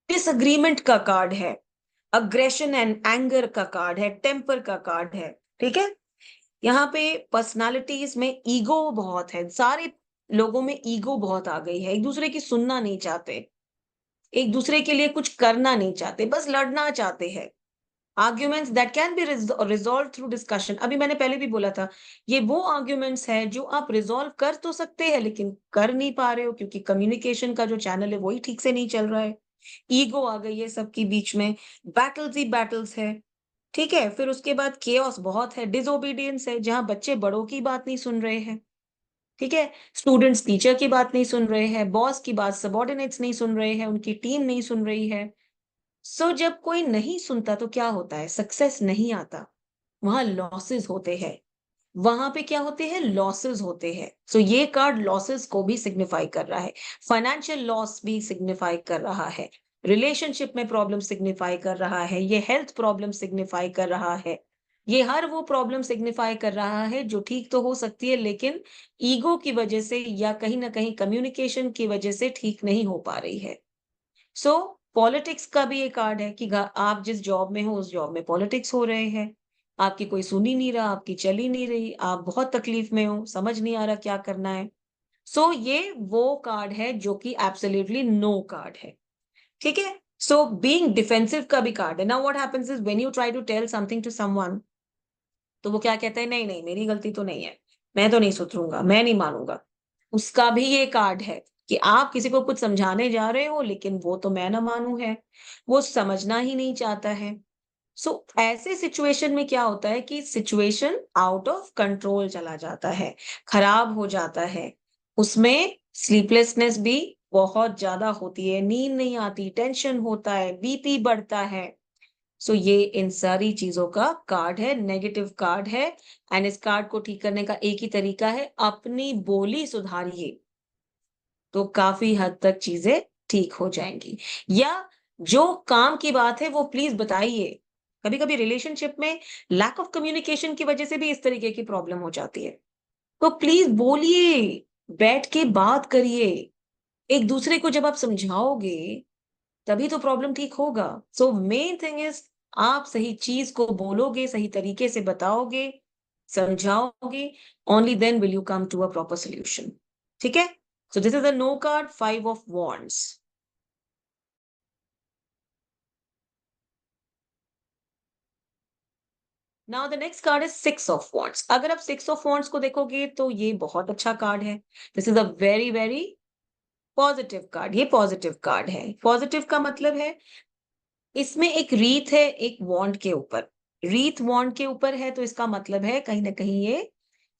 डिसएग्रीमेंट का कार्ड है, अग्रेशन एंड एंगर का कार्ड है, टेम्पर का कार्ड है. ठीक है? यहाँ पे पर्सनालिटीज में ईगो बहुत है. सारे लोगों में ईगो बहुत आ गई है. एक दूसरे की सुनना नहीं चाहते, एक दूसरे के लिए कुछ करना नहीं चाहते, बस लड़ना चाहते हैं. Arguments that can be resolve through discussion. अभी मैंने पहले भी बोला था, ये वो आर्ग्यूमेंट्स है जो आप रिजॉल्व कर तो सकते हैं लेकिन कर नहीं पा रहे हो क्योंकि कम्युनिकेशन का जो चैनल है वही ठीक से नहीं चल रहा है. ईगो आ गई है सबके बीच में. बैटल्स ही बैटल्स है. ठीक है? फिर उसके बाद केओस बहुत है. डिसोबीडियंस है जहां बच्चे बड़ों की बात नहीं सुन रहे हैं. ठीक है? स्टूडेंट्स टीचर की बात नहीं सुन रहे हैं. बॉस की बात सबॉर्डिनेट्स नहीं सुन रहे हैं. उनकी टीम नहीं सुन रही है. जब कोई नहीं सुनता तो क्या होता है? सक्सेस नहीं आता. वहां लॉसेस होते हैं. वहां पे क्या होते हैं? लॉसेस होते हैं. ये कार्ड लॉसेस को भी सिग्निफाई कर रहा है. फाइनेंशियल लॉस भी सिग्निफाई कर रहा है. रिलेशनशिप में प्रॉब्लम सिग्निफाई कर रहा है. ये हेल्थ प्रॉब्लम सिग्निफाई कर रहा है. ये हर वो प्रॉब्लम सिग्निफाई कर रहा है जो ठीक तो हो सकती है, लेकिन ईगो की वजह से या कहीं न कहीं कम्युनिकेशन की वजह से ठीक नहीं हो पा रही है। सो पॉलिटिक्स का भी एक कार्ड है कि आप जिस जॉब में हो, उस जॉब में पॉलिटिक्स हो रहे हैं। आपकी कोई सुन ही नहीं रहा, आपकी चल ही नहीं रही, आप बहुत तकलीफ में हो, समझ नहीं आ रहा क्या करना है। सो ये वो कार्ड है जो कि एब्सोल्युटली नो कार्ड है। ठीक है? सो बीइंग डिफेंसिव का भी कार्ड है। Now what happens is when you try to tell something to someone, तो वो क्या कहता है, नहीं, नहीं, मेरी गलती तो नहीं है। मैं तो नहीं सुधरूँगा, मैं नहीं मानूँगा। उसका भी ये कार्ड है कि आप किसी को कुछ समझाने जा रहे हो, लेकिन वो तो मैं ना मानूँ है। वो समझना ही नहीं चाहता है। सो ऐसे सिचुएशन में क्या होता है कि सिचुएशन आउट ऑफ कंट्रोल चला जाता है, खराब हो जाता है। उसमें स्लीपलेसनेस भी बहुत ज़्यादा होती है, नींद नहीं आती, टेंशन होता है, बीपी बढ़ता है। सो ये इन सारी चीज़ों का कार्ड है, नेगेटिव कार्ड है। एंड इस कार्ड को ठीक करने का एक ही तरीका है, अपनी बोली सुधारिए, तो काफ़ी हद तक चीज़ें ठीक हो जाएँगी। या जो काम की बात है वो प्लीज़ बताइए। कभी-कभी रिलेशनशिप में लैक ऑफ कम्युनिकेशन की वजह से भी इस तरीके की प्रॉब्लम हो जाती है। तो प्लीज़ बोलिए, बैठ के बात करिए। एक-दूसरे को जब आप समझाओगे, तभी तो प्रॉब्लम ठीक होगा। सो मेन थिंग इज़ आप सही चीज़ को बोलोगे, सही तरीके से बताओगे, समझाओगे, only then will you come to a proper solution. ठीक है? So this is the no card, 5 of wands. Now the next card is 6 of wands. अगर आप 6 ऑफ वांड्स को देखोगे तो ये बहुत अच्छा कार्ड है। This is a very, very positive card. ये पॉजिटिव कार्ड है। पॉजिटिव का मतलब है इसमें एक रीत है एक वॉन्ड के ऊपर। रीत वॉन्ड के ऊपर है तो इसका मतलब है कहीं न कहीं ये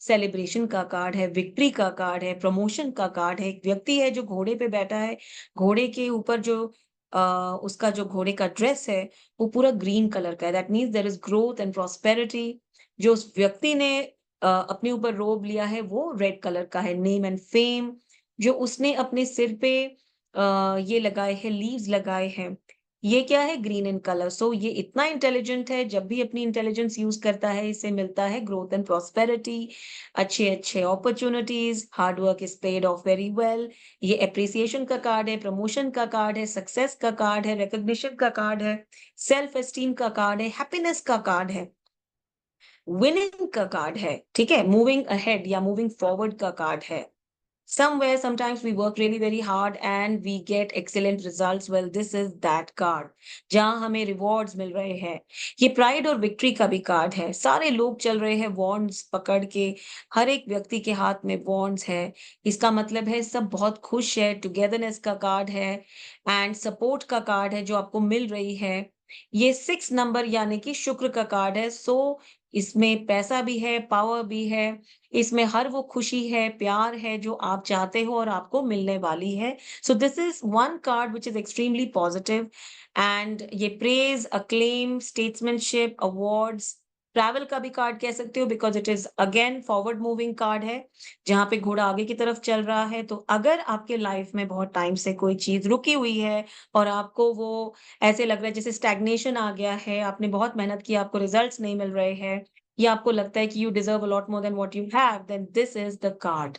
सेलिब्रेशन का कार्ड है, विक्ट्री का कार्ड है, प्रमोशन का कार्ड है। एक व्यक्ति है जो घोड़े पे बैठा है, घोड़े के ऊपर जो अ, उसका जो घोड़े का ड्रेस है, वो पूरा ग्रीन कलर का है। That means there is growth and prosperity. जो उस व्यक्ति ने अपने ऊपर रोब लिया है, वो रेड कलर का है। नेम एंड फेम, जो उसने अपने सिर पे ये लगाए हैं, लीव्स लगाए हैं, ये क्या है ग्रीन इन कलर। सो ये इतना इंटेलिजेंट है, जब भी अपनी इंटेलिजेंस यूज करता है इसे मिलता है ग्रोथ एंड प्रॉस्पेरिटी, अच्छे अच्छे opportunities, hard work is paid of very well. ये अप्रिसिएशन का कार्ड है, प्रमोशन का कार्ड है, सक्सेस का कार्ड है, रिकॉग्निशन का कार्ड है, सेल्फ एस्टीम का कार्ड है, हैप्पीनेस का कार्ड है, विनिंग का कार्ड है। ठीक है, मूविंग अहेड या मूविंग फॉरवर्ड का कार्ड है। Somewhere, sometimes we work really very hard and we get excellent results. Well, this is that card. जहाँ हमें रिवॉर्ड्स मिल रहे हैं। ये प्राइड और विक्ट्री का भी कार्ड है। सारे लोग चल रहे हैं वॉन्ड्स पकड़ के, हर एक व्यक्ति के हाथ में वॉन्ड्स है। इसका मतलब है सब बहुत खुश है, टुगेदरनेस का कार्ड है एंड सपोर्ट का कार्ड है जो आपको मिल रही है। ये 6 नंबर यानी कि शुक्र का कार्ड है। सो इसमें पैसा भी है, पावर भी है, इसमें हर वो खुशी है, प्यार है जो आप चाहते हो और आपको मिलने वाली है। So this is one card which is extremely positive and ये praise, acclaim, statesmanship, awards, travel का भी कार्ड कह सकते हो because it is again forward moving card है, जहाँ पे घोड़ा आगे की तरफ चल रहा है। तो अगर आपके लाइफ में बहुत टाइम से कोई चीज़ रुकी हुई है और आपको वो ऐसे लग रहा है जैसे स्टैग्नेशन आ गया है, आपने बहुत मेहनत की, आपको रिजल्ट्स नहीं मिल रहे हैं, या आपको लगता है कि you deserve a lot more than what you have, then this is the card.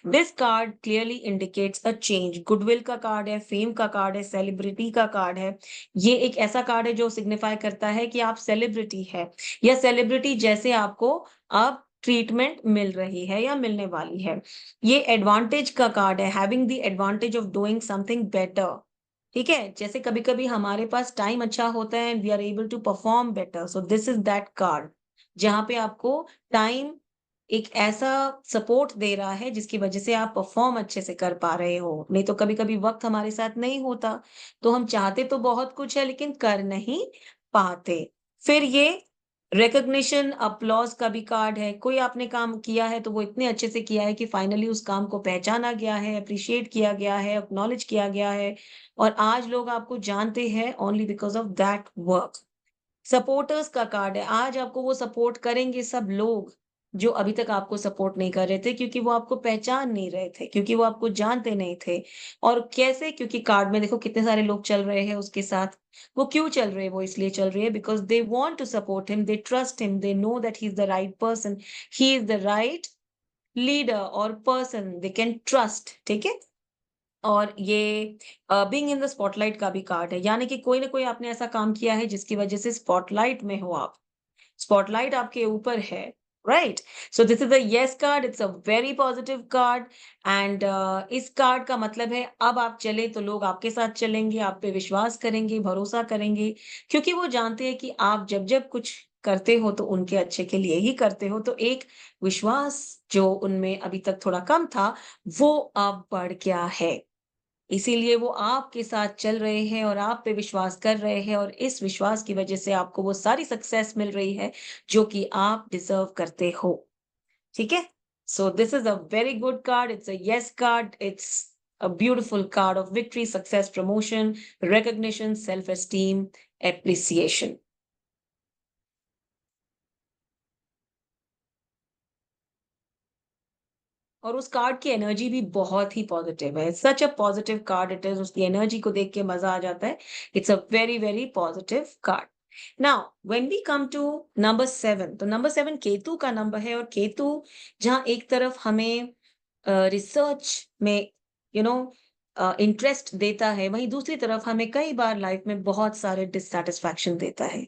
This card clearly indicates a change. Goodwill का कार्ड है, फेम का कार्ड है, सेलिब्रिटी का कार्ड है। ये एक ऐसा कार्ड है जो सिग्निफाई करता है कि आप सेलिब्रिटी है या सेलिब्रिटी जैसे आपको अब ट्रीटमेंट मिल रही है या मिलने वाली है। ये एडवांटेज का कार्ड है, having the advantage of doing something better. ठीक है, जैसे कभी कभी हमारे पास टाइम अच्छा होता है and we are able to perform better, so this is that card, जहाँ पे आपको टाइम एक ऐसा सपोर्ट दे रहा है जिसकी वजह से आप परफॉर्म अच्छे से कर पा रहे हो। नहीं तो कभी-कभी वक़्त हमारे साथ नहीं होता, तो हम चाहते तो बहुत कुछ है लेकिन कर नहीं पाते। फिर ये रिकॉग्निशन, एप्लॉज़ का भी कार्ड है। कोई आपने काम किया है तो वो इतने अच्छे से किया है कि फाइनली उस काम को पहचाना गया है, एप्रिशिएट किया गया है, एक्नॉलेज किया गया है और आज लोग आपको जानते हैं only because of that work. Supporters का कार्ड है, आज आपको वो सपोर्ट करेंगे सब लोग, जो अभी तक आपको सपोर्ट नहीं कर रहे थे, क्योंकि वो आपको पहचान नहीं रहे थे, क्योंकि वो आपको जानते नहीं थे। और कैसे? क्योंकि कार्ड में देखो कितने सारे लोग चल रहे हैं उसके साथ। वो क्यों चल रहे हैं? वो इसलिए चल रहे हैं because they want to support him, they trust him, they know that he is the right person, he is the right leader और पर्सन दे कैन ट्रस्ट, ठीक है? और ये बीइंग इन द स्पॉटलाइट का भी कार्ड है, यानी कि कोई ना कोई आपने ऐसा काम किया है जिसकी वजह से स्पॉटलाइट में हो आप। स्पॉटलाइट आपके ऊपर है, right? So this is a yes card, it's a very positive card. And इस कार्ड का मतलब है अब आप चले तो लोग आपके साथ चलेंगे, आप पे विश्वास करेंगे, भरोसा करेंगे, क्योंकि वो जानते हैं कि आप जब जब कुछ करते हो तो उनके अच्छे के लिए ही करते हो। तो एक विश्वास जो उनमें अभी तक थोड़ा कम था, वो अब बढ़ गया है। इसीलिए वो आपके साथ चल रहे हैं और आप पे विश्वास कर रहे हैं, और इस विश्वास की वजह से आपको वो सारी सक्सेस मिल रही है जो कि आप डिजर्व करते हो। ठीक है? So this is a very good card, it's a yes card, it's a beautiful card of victory, success, promotion, recognition, self esteem, appreciation. और उस कार्ड की एनर्जी भी बहुत ही पॉजिटिव है। Such a positive card it is, उसकी energy को देख के मजा आ जाता है। It's a very very positive card. Now when we come to number 7, तो नंबर 7 केतु का नंबर है, और केतु जहां एक तरफ हमें रिसर्च में यू नो इंटरेस्ट देता है, वहीं दूसरी तरफ हमें कई बार लाइफ में बहुत सारे डिससैटिस्फैक्शन देता है,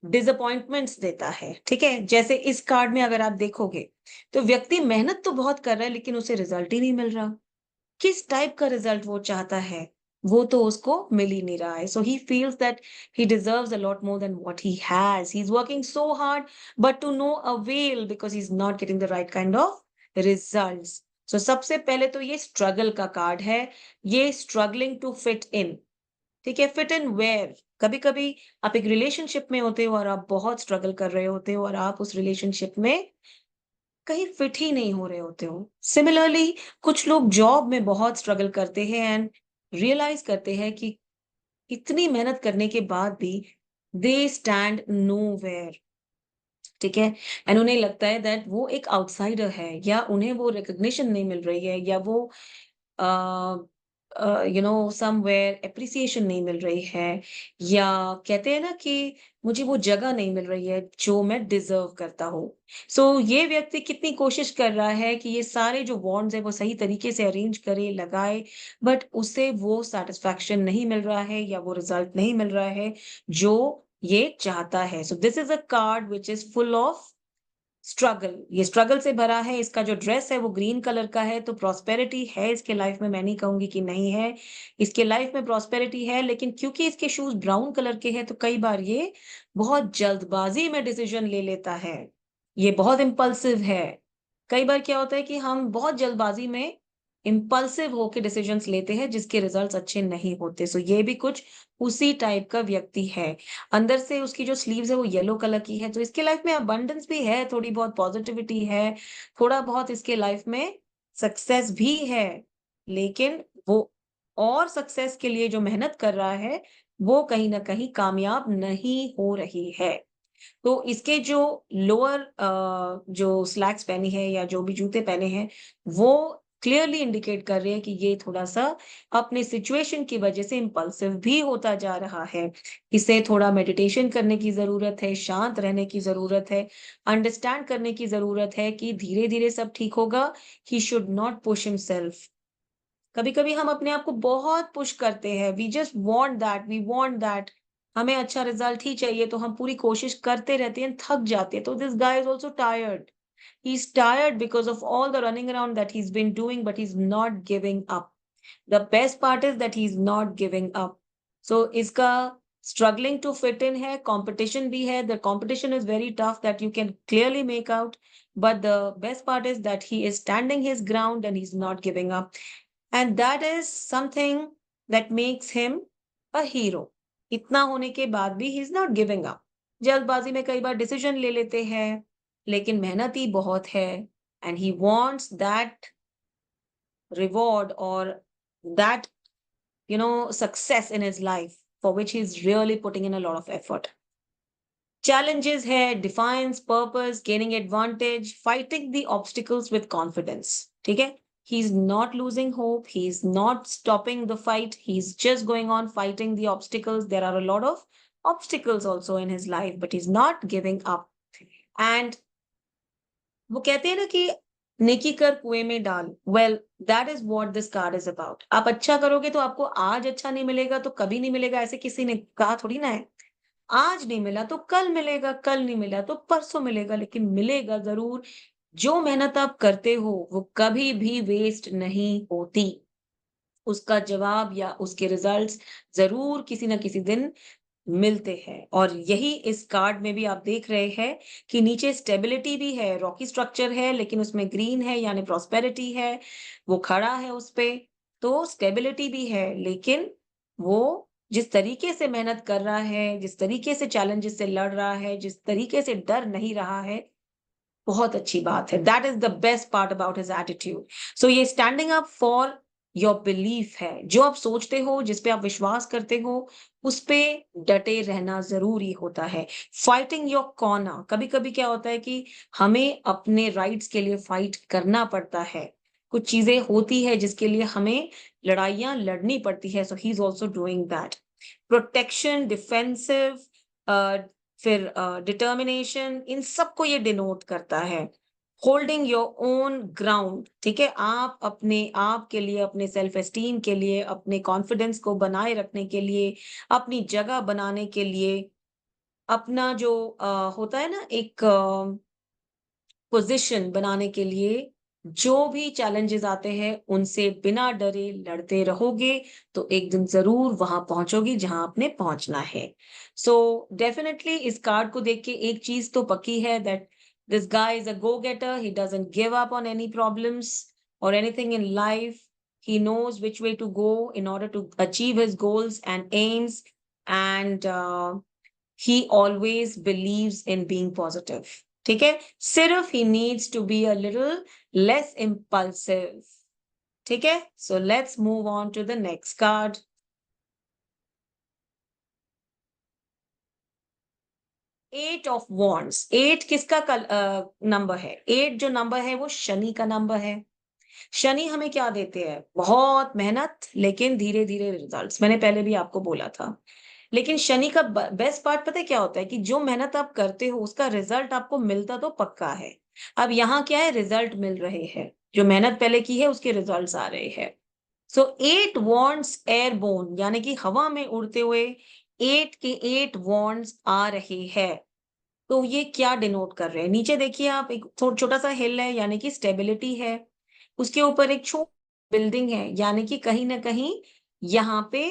डिसअपॉइंटमेंट्स देता है, ठीक है? जैसे इस कार्ड में अगर आप देखोगे, तो व्यक्ति मेहनत तो बहुत कर रहा है लेकिन उसे रिजल्ट ही नहीं मिल रहा। किस टाइप का रिजल्ट वो चाहता है, वो तो उसको मिल ही नहीं रहा है। So he feels that he deserves a lot more than what he has. He is working so hard but to no avail because he is not getting the right kind of results. सो सबसे पहले तो ये struggle का card है, ये struggling to fit in. ठीक है? Fit in where? कभी-कभी आप एक रिलेशनशिप में होते हो और आप बहुत स्ट्रगल कर रहे होते हो और आप उस रिलेशनशिप में कहीं फिट ही नहीं हो रहे होते हो। सिमिलरली कुछ लोग जॉब में बहुत स्ट्रगल करते हैं एंड रियलाइज़ करते हैं कि इतनी मेहनत करने के बाद भी दे स्टैंड नोवेयर, ठीक है? एंड उन्हें लगता है दैट वो एक आउटसाइडर है, या उन्हें वो रिकॉग्निशन नहीं मिल रही है, या वो समवेयर एप्रिसिएशन नहीं मिल रही है, या कहते हैं ना कि मुझे वो जगह नहीं मिल रही है जो मैं डिजर्व करता हूँ। सो ये व्यक्ति कितनी कोशिश कर रहा है कि ये सारे जो बॉन्ड्स है वो सही तरीके से अरेंज करे, लगाए, बट उसे वो सेटिस्फैक्शन नहीं मिल रहा है, या वो रिजल्ट नहीं मिल रहा है जो ये चाहता है। So this is a card which is full of struggle. ये स्ट्रगल से भरा है। इसका जो ड्रेस है वो ग्रीन कलर का है, तो प्रॉस्पेरिटी है इसके लाइफ में, मैं नहीं कहूंगी कि नहीं है। इसके लाइफ में प्रॉस्पेरिटी है, लेकिन क्योंकि इसके शूज ब्राउन कलर के हैं तो कई बार ये बहुत जल्दबाजी में डिसीजन ले लेता है। ये बहुत इम्पल्सिव है। कई बार क्या होता है कि हम बहुत जल्दबाजी में इम्पल्सिव होके डिसीजंस लेते हैं जिसके रिजल्ट्स अच्छे नहीं होते। सो ये भी कुछ उसी टाइप का व्यक्ति है। अंदर से उसकी जो स्लीव्स है वो येलो कलर की है, तो इसके लाइफ में अबंडेंस भी है, थोड़ी बहुत पॉजिटिविटी है, थोड़ा बहुत इसके लाइफ में सक्सेस भी है। लेकिन वो और सक्सेस के लिए जो मेहनत कर रहा है, वो कहीं न कहीं कामयाब नहीं हो रही है। तो इसके जो लोअर जो स्लैक्स पहनी है या जो भी जूते पहने हैं, वो क्लियरली इंडिकेट कर रहे हैं कि ये थोड़ा-सा अपने सिचुएशन की वजह से इम्पल्सिव भी होता जा रहा है। इसे थोड़ा मेडिटेशन करने की ज़रूरत है, शांत रहने की ज़रूरत है, अंडरस्टैंड करने की ज़रूरत है कि धीरे-धीरे सब ठीक होगा। He should not push himself. कभी-कभी हम अपने आप को बहुत पुश करते हैं, वी वांट दैट, हमें अच्छा रिजल्ट ही चाहिए, तो हम पूरी कोशिश करते रहते हैं, थक जाते हैं। तो this guy is also tired, he is tired because of all the running around that he is been doing, but he is not giving up. The best part is that he is not giving up. So इसका struggling to fit in है, competition भी है, the competition is very tough that you can clearly make out, but the best part is that he is standing his ground and he's not giving up, and that is something that makes him a hero. इतना होने के बाद भी ही is not giving up. जल्दबाजी में कई बार decision ले लेते हैं, लेकिन मेहनती बहुत है, and he wants that reward और that success in his life, for which he is really putting in a lot of effort. Challenges है defiance purpose gaining advantage fighting the obstacles with confidence. ठीक है. He is not losing hope, he is not stopping the fight, he is just going on fighting the obstacles. There are a lot of obstacles also in his life, but he's not giving up. And वो कहते हैं ना कि नेकी कर कुएं में डाल. Well, that is what this card is about. आप अच्छा करोगे तो आपको आज अच्छा नहीं मिलेगा तो कभी नहीं मिलेगा, ऐसे किसी ने कहा थोड़ी ना है. आज नहीं मिला तो कल मिलेगा, कल नहीं मिला तो परसों मिलेगा, लेकिन मिलेगा जरूर. जो मेहनत आप करते हो वो कभी भी वेस्ट नहीं होती. उसका जवाब या उसके रिजल्ट्स जरूर किसी ना किसी दिन मिलते हैं. और यही इस कार्ड में भी आप देख रहे हैं कि नीचे स्टेबिलिटी भी है, रॉकी स्ट्रक्चर है, लेकिन उसमें ग्रीन है यानी प्रॉस्पेरिटी है. वो खड़ा है उस पे. तो स्टेबिलिटी भी है, लेकिन वो जिस तरीके से मेहनत कर रहा है, जिस तरीके से चैलेंजेस से लड़ रहा है, जिस तरीके से डर नहीं रहा है, बहुत अच्छी बात है. That is the best part about his attitude. So ये standing up for your belief है. जो आप सोचते हो, जिस पे आप विश्वास करते हो, उस पे डटे रहना जरूरी होता है. Fighting your corner. कभी कभी क्या होता है कि हमें अपने राइट्स के लिए फाइट करना पड़ता है. कुछ चीजें होती है जिसके लिए हमें लड़ाइयां लड़नी पड़ती है. So he is also doing that. Protection, defensive, फिर डिटर्मिनेशन, इन सबको ये डिनोट करता है. Holding your own ground. ठीक है. आप अपने आप के लिए, अपने सेल्फ एस्टीम के लिए, अपने कॉन्फिडेंस को बनाए रखने के लिए, अपनी जगह बनाने के लिए, अपना जो होता है ना एक पोजीशन बनाने के लिए, जो भी चैलेंजेस आते हैं उनसे बिना डरे लड़ते रहोगे तो एक दिन जरूर वहां पहुंचोगी जहां आपने पहुंचना है. सो डेफिनेटली इस कार्ड को देख के एक चीज तो पक्की है, that this guy is a go getter. He doesn't give up on any problems और anything in life. he knows which way to go in order to achieve his goals and aims, and he always believes in being positive. ठीक है. सिर्फ he needs to be a little less impulsive. ठीक है. So let's move on to the next card. Eight of wands. Eight किसका नंबर है? Eight जो नंबर है वो शनि का नंबर है. शनि हमें क्या देते हैं? बहुत मेहनत, लेकिन धीरे धीरे रिजल्ट्स. मैंने पहले भी आपको बोला था. लेकिन शनि का बेस्ट पार्ट पता है क्या होता है? कि जो मेहनत आप करते हो उसका रिजल्ट आपको मिलता तो पक्का है. अब यहाँ क्या है? रिजल्ट मिल रहे हैं. जो मेहनत पहले की है उसके रिजल्ट्स आ रहे हैं. सो एट वॉन्ड्स एयरबोर्न, यानी कि हवा में उड़ते हुए एट के एट वॉन्ड्स आ रहे हैं. तो ये क्या डिनोट कर रहे हैं? नीचे देखिए आप, एक छोटा सा हिल है यानी कि स्टेबिलिटी है. उसके ऊपर एक छोटी बिल्डिंग है यानी कि कहीं ना कहीं यहाँ पे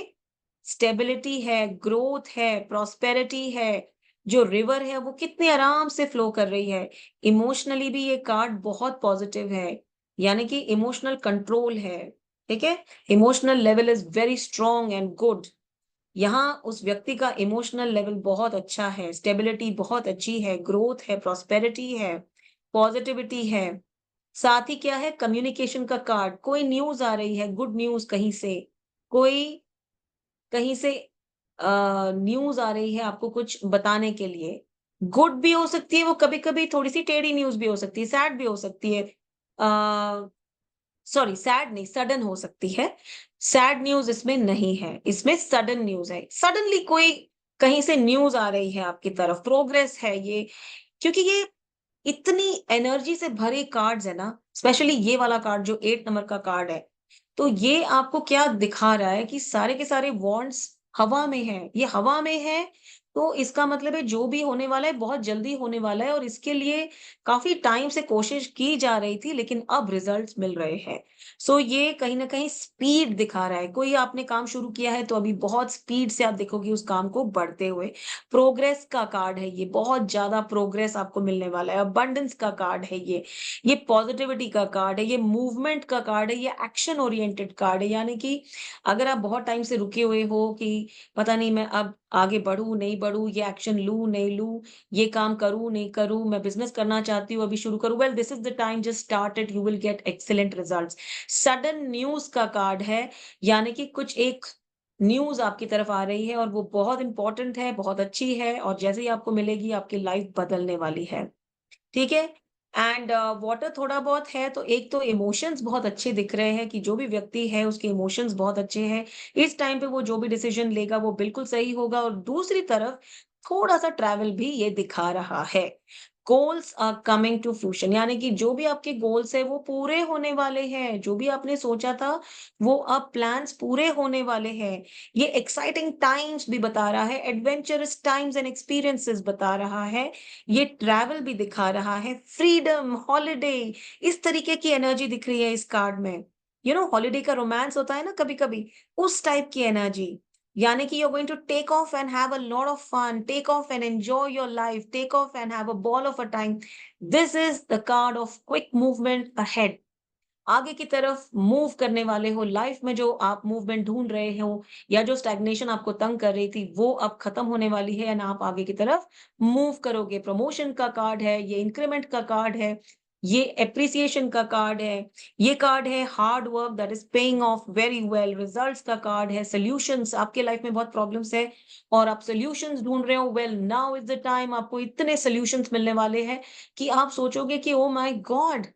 स्टेबिलिटी है, ग्रोथ है, प्रॉस्पेरिटी है. जो रिवर है वो कितने आराम से फ्लो कर रही है. इमोशनली भी ये कार्ड बहुत पॉजिटिव है, यानी कि इमोशनल कंट्रोल है. ठीक है. Emotional level is very strong and good. यहाँ उस व्यक्ति का इमोशनल लेवल बहुत अच्छा है, स्टेबिलिटी बहुत अच्छी है, ग्रोथ है, प्रॉस्पेरिटी है, पॉजिटिविटी है. साथ ही क्या है? कम्युनिकेशन का कार्ड. कोई न्यूज आ रही है, गुड न्यूज कहीं से. कोई कहीं से न्यूज आ रही है आपको कुछ बताने के लिए. गुड भी हो सकती है वो, कभी कभी थोड़ी सी टेढ़ी न्यूज भी हो सकती है, सैड भी हो सकती है. सॉरी, सैड नहीं, सडन हो सकती है. सैड न्यूज इसमें नहीं है, इसमें सडन न्यूज है. सडनली कोई कहीं से न्यूज आ रही है आपकी तरफ, प्रोग्रेस है ये. क्योंकि ये इतनी एनर्जी से भरे कार्ड्स है ना, स्पेशली ये वाला कार्ड जो 8 नंबर का कार्ड है. तो ये आपको क्या दिखा रहा है? कि सारे के सारे वॉन्ट्स हवा में है. ये हवा में है तो इसका मतलब है जो भी होने वाला है बहुत जल्दी होने वाला है, और इसके लिए काफी टाइम से कोशिश की जा रही थी, लेकिन अब रिजल्ट्स मिल रहे हैं. सो ये कहीं ना कहीं स्पीड दिखा रहा है. कोई आपने काम शुरू किया है तो अभी बहुत स्पीड से आप देखोगे उस काम को बढ़ते हुए. प्रोग्रेस का कार्ड है ये, बहुत ज्यादा प्रोग्रेस आपको मिलने वाला है. अबंडेंस का कार्ड है ये पॉजिटिविटी का कार्ड है, ये मूवमेंट का कार्ड है, ये एक्शन ओरिएंटेड कार्ड है. यानी कि अगर आप बहुत टाइम से रुके हुए हो कि पता नहीं मैं अब आगे बढ़ूं नहीं बढ़ूं, ये एक्शन लूं नहीं लूं, ये काम करूं नहीं करूं, मैं बिजनेस करना चाहती हूँ अभी शुरू करूं, well this is the time, just start it, you will get excellent results. Sudden news का कार्ड है, यानी कि कुछ एक न्यूज़ आपकी तरफ आ रही है और वो बहुत इम्पोर्टेंट है, बहुत अच्छी है और जैसे ही आपको मिलेगी आपकी लाइफ बदलने वाली है। ठीक है? एंड वाटर थोड़ा बहुत है तो एक तो इमोशंस बहुत अच्छे दिख रहे हैं कि जो भी व्यक्ति है उसके इमोशंस बहुत अच्छे हैं। इस टाइम पे वो जो भी डिसीजन लेगा वो बिल्कुल सही होगा और दूसरी तरफ थोड़ा-सा ट्रैवल भी ये दिखा रहा है। Goals are coming to fruition यानी कि जो भी आपके गोल्स हैं वो पूरे होने वाले हैं। जो भी आपने सोचा था वो अब प्लान्स पूरे होने वाले हैं। ये एक्साइटिंग टाइम्स भी बता रहा है, एडवेंचरस टाइम्स एंड एक्सपीरियंसेस बता रहा है। ये ट्रैवल भी दिखा रहा है, फ्रीडम, हॉलिडे, इस तरीके की एनर्जी दिख रही है इस कार्ड में। हॉलिडे का रोमांस होता है ना कभी-कभी, उस टाइप की एनर्जी। यानी कि you are going to take off and have a lot of fun, take off and enjoy your life, take off and have a ball of a time. This is the card of quick movement ahead. आगे की तरफ move करने वाले हो, life में जो आप movement ढूंढ रहे हो या जो स्टैग्नेशन आपको तंग कर रही थी वो अब खत्म होने वाली है एंड आप आगे की तरफ मूव करोगे। प्रमोशन का कार्ड है, ये इंक्रीमेंट का कार्ड है, ये एप्रिसिएशन का कार्ड है, ये कार्ड है hard work that is paying off very well, results का कार्ड है, सोल्यूशंस, आपके लाइफ में बहुत प्रॉब्लम्स है और आप सोल्यूशंस ढूंढ रहे हो। Well, now is the time, आपको इतने सोल्यूशंस मिलने वाले हैं कि आप सोचोगे कि ओ माय गॉड,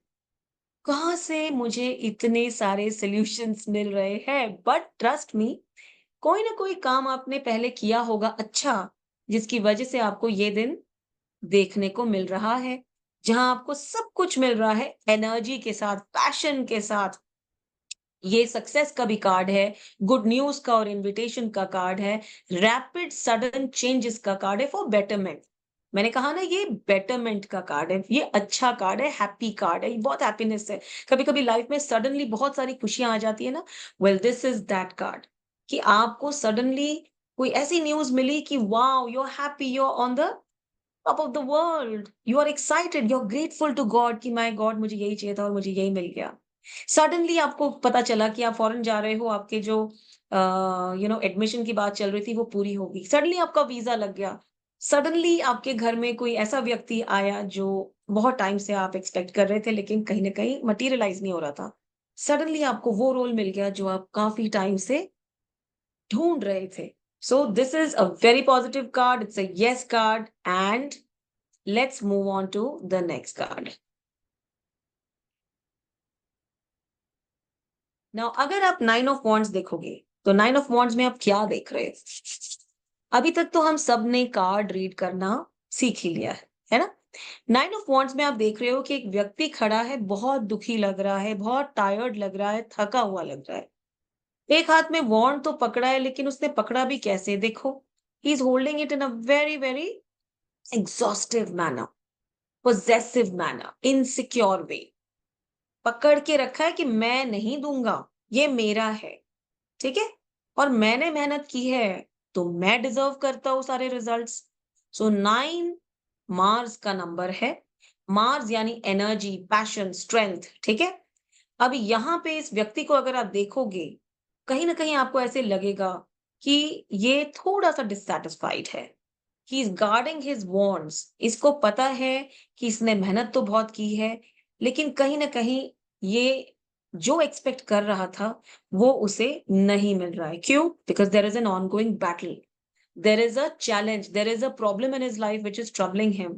कहाँ से मुझे इतने सारे सॉल्यूशंस मिल रहे हैं। बट ट्रस्ट मी, कोई ना कोई काम आपने पहले किया होगा अच्छा, जिसकी वजह से आपको ये दिन देखने को मिल रहा है, जहां आपको सब कुछ मिल रहा है एनर्जी के साथ, पैशन के साथ। ये सक्सेस का भी कार्ड है, गुड न्यूज का और इनविटेशन का कार्ड है, रैपिड सडन चेंजेस का कार्ड है फॉर बेटरमेंट। मैंने कहा ना ये बेटरमेंट का कार्ड है, ये अच्छा कार्ड है, हैप्पी कार्ड है, ये बहुत हैप्पीनेस है। कभी कभी लाइफ में सडनली बहुत सारी खुशियां आ जाती है ना। Well, this is that card कि आपको सडनली कोई ऐसी न्यूज मिली कि wow, you are happy, you are on the top of the world, you are excited, you are grateful to God कि माय गॉड मुझे यही चाहिए था और मुझे यही मिल गया। सडनली आपको पता चला कि आप फॉरेन जा रहे हो, आपके जो एडमिशन की बात चल रही थी वो पूरी होगी, सडनली आपका वीजा लग गया, सडनली आपके घर में कोई ऐसा व्यक्ति आया जो बहुत टाइम से आप एक्सपेक्ट कर रहे थे लेकिन कहीं ना कहीं मटेरियलाइज नहीं हो रहा था। सडनली आपको वो रोल मिल गया जो आप काफी टाइम से ढूंढ रहे थे। So this is a very positive card, it's a yes card and let's move on to the next card. Now अगर आप नाइन ऑफ वॉन्ड्स देखोगे तो नाइन ऑफ वॉन्ड्स में आप क्या देख रहे हैं? अभी तक तो हम सब ने कार्ड रीड करना सीख ही लिया है ना? नाइन ऑफ वॉन्ड्स में आप देख रहे हो कि एक व्यक्ति खड़ा है, बहुत दुखी लग रहा है, बहुत टायर्ड लग रहा है, थका हुआ लग रहा है। एक हाथ में वॉन्ड तो पकड़ा है लेकिन उसने पकड़ा भी कैसे देखो। He is holding it in a very very exhaustive manner, possessive manner, insecure way. पकड़ के रखा है कि मैं नहीं दूंगा, ये मेरा है। ठीक है? और मैंने मेहनत की है, तो मैं डिज़र्व करता हूँ सारे रिज़ल्ट्स। सो 9 मार्स का नंबर है। मार्स यानी एनर्जी, पैशन, स्ट्रेंथ, ठीक है? अब यहाँ पे इस व्यक्ति को अगर आप देखोगे, कहीं न कहीं आपको ऐसे लगेगा कि ये थोड़ा-सा डिससैटिस्फाइड है। He is guarding his wands. इसको पता है कि इसने मेहनत तो बहुत की है, लेकिन कहीं न कहीं ये जो एक्सपेक्ट कर रहा था, वो उसे नहीं मिल रहा है। क्यों? Because there is an ongoing battle. There is a challenge, there is a problem in his life which is troubling him,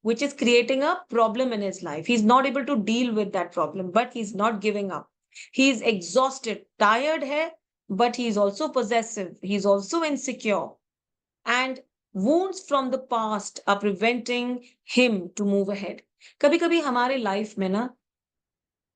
which is creating a problem in his life. He's not able to deal with that problem, but he's not giving up. He is exhausted, tired hai, but he is also possessive. He's also insecure. And wounds from the past are preventing him to move ahead. कभी कभी हमारे life में ना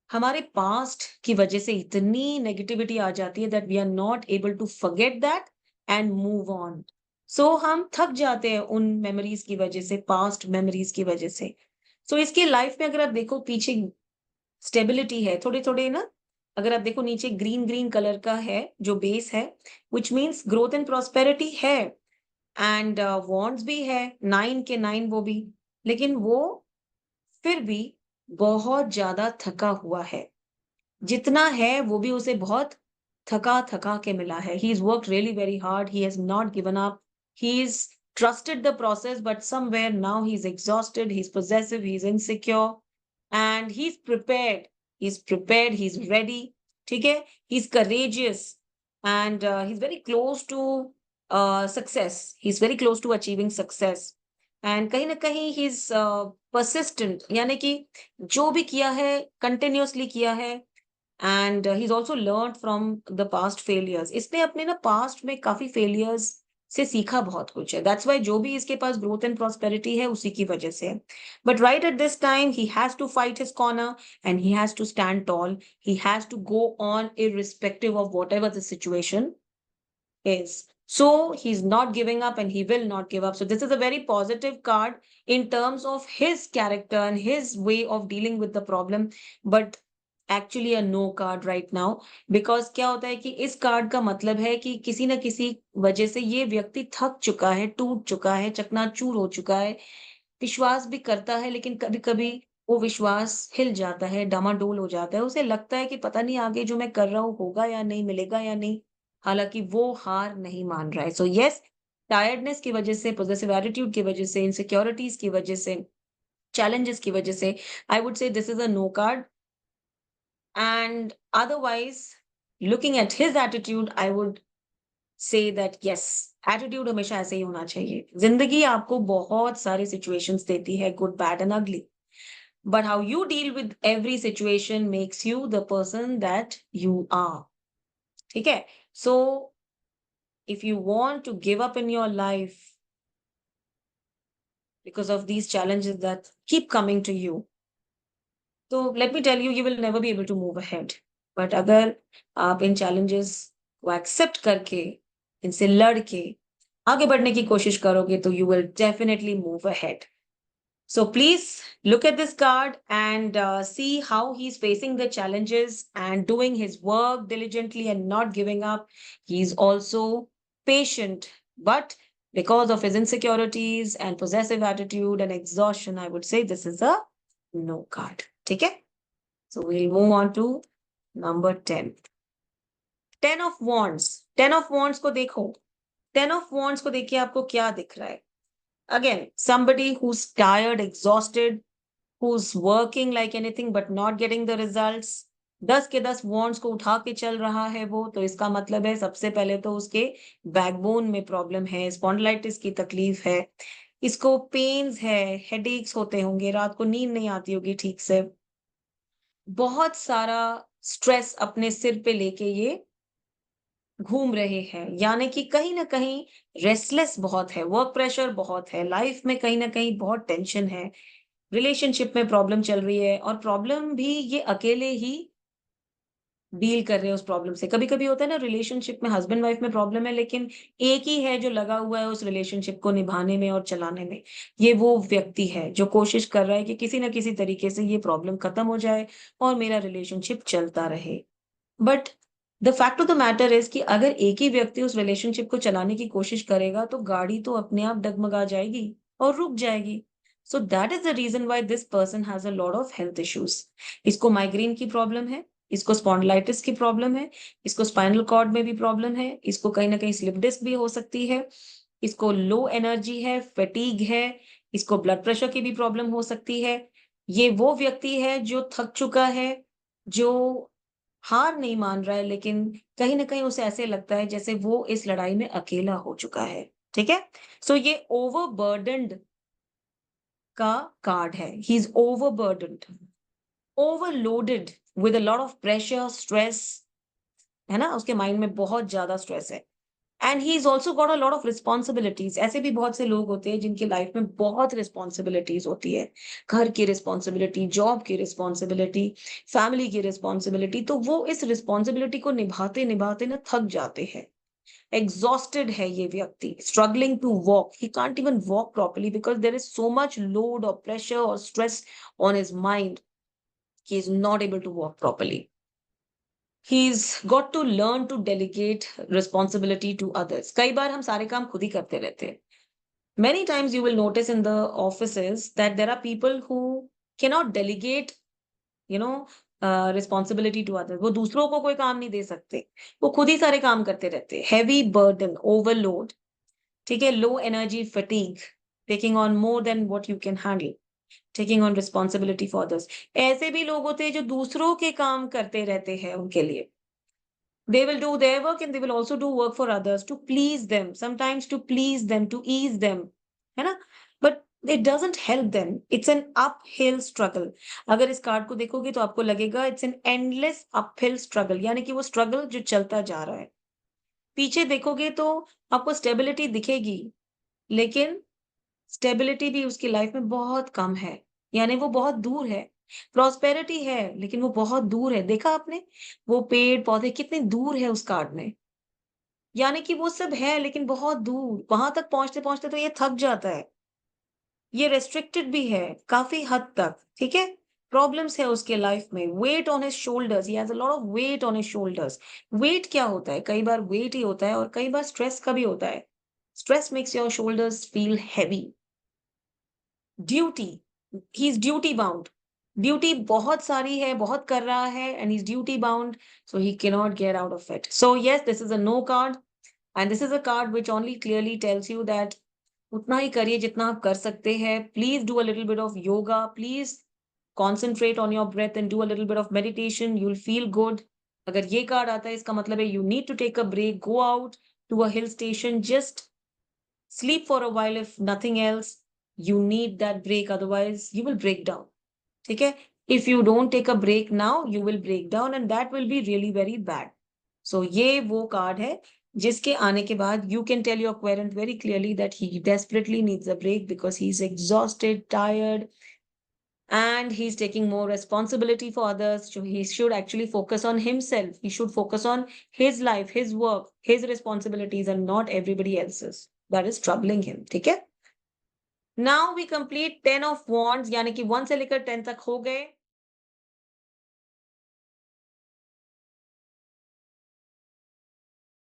हमारे past की वजह से इतनी नेगेटिविटी आ जाती है that we are not able to forget that and move on. So हम थक जाते हैं उन मेमोरीज की वजह से, पास्ट मेमोरीज की वजह से। सो इसके लाइफ में अगर आप देखो पीछे स्टेबिलिटी है थोड़े थोड़े ना। अगर आप देखो नीचे ग्रीन ग्रीन कलर का है जो बेस है, which means growth and prosperity है एंड वॉन्ट्स भी है, 9 के 9 वो भी, लेकिन वो फिर भी बहुत ज्यादा थका हुआ है। जितना है वो भी उसे बहुत थका-थका के मिला है। He's worked really very hard. He has not given up. He's trusted the process, but somewhere now he's exhausted, he's possessive, he's insecure, and he's prepared. He's prepared, he's ready. ठीक है? He's courageous. and he's very close to success. He's very close to achieving success. And कहीं ना कहीं he's persistent, यानी कि जो भी किया है continuously किया है. And he is also learn from the past failures. इसने अपने ना पास्ट में काफी फेलियर्स से सीखा बहुत कुछ है. दैट्स वाई जो भी इसके पास ग्रोथ एंड प्रॉस्पेरिटी है उसी की वजह से है. But right at this time he has to fight his corner and he has to stand tall. He has to go on irrespective of whatever the situation is. So he's not giving up and he will not give up. So this is a very positive card in terms of his character and his way of dealing with the problem. But actually a no card right now. Because क्या होता है कि इस card का मतलब है कि किसी ना किसी वजह से ये व्यक्ति थक चुका है, टूट चुका है, चकनाचूर हो चुका है. विश्वास भी करता है लेकिन कभी कभी वो विश्वास हिल जाता है, डामाडोल हो जाता है. उसे लगता है कि पता नहीं आगे जो मैं कर रहा हूँ होगा या नहीं, मिलेगा या नहीं. हालांकि वो हार नहीं मान रहा है. सो यस, टायर्डनेस की वजह से, पोजेसिव एटीट्यूड की वजह से, इनसिक्योरिटीज की वजह से, चैलेंजेस की वजह से, I would say this is a no card. And otherwise, looking at his attitude, I would say that yes, attitude हमेशा ऐसे ही होना चाहिए. जिंदगी आपको बहुत सारे situations देती है, good, bad and ugly. But how you deal with every situation makes you the person that you are. ठीक है? So if you want to give up in your life because of these challenges that keep coming to you, तो let me tell you, you will never be able to move ahead. But अगर आप इन challenges को accept करके, इनसे लड़ के आगे बढ़ने की कोशिश करोगे तो you will definitely move ahead. So please look at this card and see how he's facing the challenges and doing his work diligently and not giving up. He's also patient, but because of his insecurities and possessive attitude and exhaustion, I would say this is a no card. Okay? So we'll move on to number 10. 10 of Wands. 10 of Wands को देखो. 10 of Wands को देखिए आपको क्या दिख रहा है. Again, somebody who's tired, exhausted, who's working like anything but not getting the results. 10 के 10 वॉन्ड्स को उठा के चल रहा है वो. तो इसका मतलब है सबसे पहले तो उसके बैकबोन में प्रॉब्लम है, स्पॉन्डिलाइटिस की तकलीफ है, इसको पेन्स है, हेडेक्स होते होंगे, रात को नींद नहीं आती होगी ठीक से, बहुत सारा स्ट्रेस अपने सिर पे लेके ये घूम रहे हैं. यानी कि कहीं ना कहीं रेस्टलेस बहुत है, वर्क प्रेशर बहुत है, लाइफ में कहीं ना कहीं बहुत टेंशन है, रिलेशनशिप में प्रॉब्लम चल रही है, और प्रॉब्लम भी ये अकेले ही डील कर रहे हैं उस प्रॉब्लम से. कभी कभी होता है ना रिलेशनशिप में, हस्बैंड वाइफ में प्रॉब्लम है लेकिन एक ही है जो लगा हुआ है उस रिलेशनशिप को निभाने में और चलाने में. ये वो व्यक्ति है जो कोशिश कर रहा है कि किसी ना किसी तरीके से ये प्रॉब्लम खत्म हो जाए और मेरा रिलेशनशिप चलता रहे. But the fact of the matter is कि अगर एक ही व्यक्ति उस रिलेशनशिप को चलाने की कोशिश करेगा तो गाड़ी तो अपने आप डगमगा जाएगी और रुक जाएगी. So that is the reason why this person has a lot of health issues. इसको माइग्रेन की प्रॉब्लम है, इसको स्पॉन्डिलाइटिस की प्रॉब्लम है, इसको स्पाइनल कॉर्ड में भी प्रॉब्लम है, इसको कहीं ना कहीं स्लिप डिस्क भी हो सकती है, इसको लो एनर्जी है, फटीग है, इसको ब्लड प्रेशर की भी प्रॉब्लम हो सकती है. ये वो व्यक्ति है जो थक चुका है, जो हार नहीं मान रहा है, लेकिन कहीं न कहीं उसे ऐसे लगता है जैसे वो इस लड़ाई में अकेला हो चुका है, ठीक है? सो ये ओवरबर्डन्ड का कार्ड है. He is overburdened, overloaded with a lot of pressure, stress, है ना? उसके माइंड में बहुत ज़्यादा स्ट्रेस है. And he is also got a lot of responsibilities. ऐसे भी बहुत से लोग होते हैं जिनकी लाइफ में बहुत रिस्पॉन्सिबिलिटीज़ होती है. घर की रिस्पॉन्सिबिलिटी, जॉब की रिस्पॉन्सिबिलिटी, फैमिली की रिस्पॉन्सिबिलिटी. तो वो इस रिस्पॉन्सिबिलिटी को निभाते-निभाते ना थक जाते हैं. एग्जॉस्टेड है ये व्यक्ति, struggling to walk. He can't even walk properly because there is so much load और प्रेशर और stress on his mind. He is not able to walk properly. He's got to learn to delegate responsibility to others. कई बार हम सारे काम खुद ही करते रहते हैं. Many times you will notice in the offices that there are people who cannot delegate, you know, responsibility to others. वो दूसरों को कोई काम नहीं दे सकते. वो खुद ही सारे काम करते रहते हैं. Heavy burden, overload, ठीक है, low energy, fatigue, taking on more than what you can handle, taking on responsibility for others. ऐसे भी लोग होते हैं जो दूसरों के काम करते रहते हैं उनके लिए. They will do their work and they will also do work for others to please them, sometimes to please them, to ease them, है ना? But it doesn't help them. It's an uphill struggle. अगर इस card को देखोगे तो आपको लगेगा it's an endless uphill struggle, यानी कि वो स्ट्रगल जो चलता जा रहा है। पीछे देखोगे तो आपको स्टेबिलिटी दिखेगी, लेकिन स्टेबिलिटी भी उसकी लाइफ में बहुत कम है, यानी वो बहुत दूर है। प्रॉस्पेरिटी है, लेकिन वो बहुत दूर है। देखा आपने? वो पेड़-पौधे कितने दूर है उस कार्ड में। यानी कि वो सब है, लेकिन बहुत दूर। वहाँ तक पहुँचते-पहुँचते तो ये थक जाता है। ये रिस्ट्रिक्टेड भी है, काफ़ी हद तक, ठीक है? प्रॉब्लम्स है उसके लाइफ में। Weight on his shoulders, he has a lot of weight on his shoulders. Weight क्या होता है? कई बार वेट ही होता है और कई बार स्ट्रेस का भी होता है। Stress makes your shoulders feel heavy. Duty, he is duty bound. Duty बहुत सारी है, बहुत कर रहा है and he is duty bound, so he cannot get out of it इट। So yes, this is a no card and this is a card which only clearly tells you that उतना ही करिए जितना आप कर सकते हैं। Please do a little bit of yoga, please concentrate on your breath and do a little bit of meditation, you will feel good. अगर ये कार्ड आता है इसका मतलब है you need to take a break, go out to a hill station, just sleep for a while if nothing else. You need that break, otherwise you will break down. ठीक है? If you don't take a break now, you will break down and that will be really very bad. So ये वो card है जिसके आने के बाद you can tell your parent very clearly that he desperately needs a break because he's exhausted, tired, and he's taking more responsibility for others. So he should actually focus on himself. He should focus on his life, his work, his responsibilities, and not everybody else's. That is troubling him. ठीक है? Now we complete 10 of wands, यानी कि 1 से लेकर 10 तक हो गए।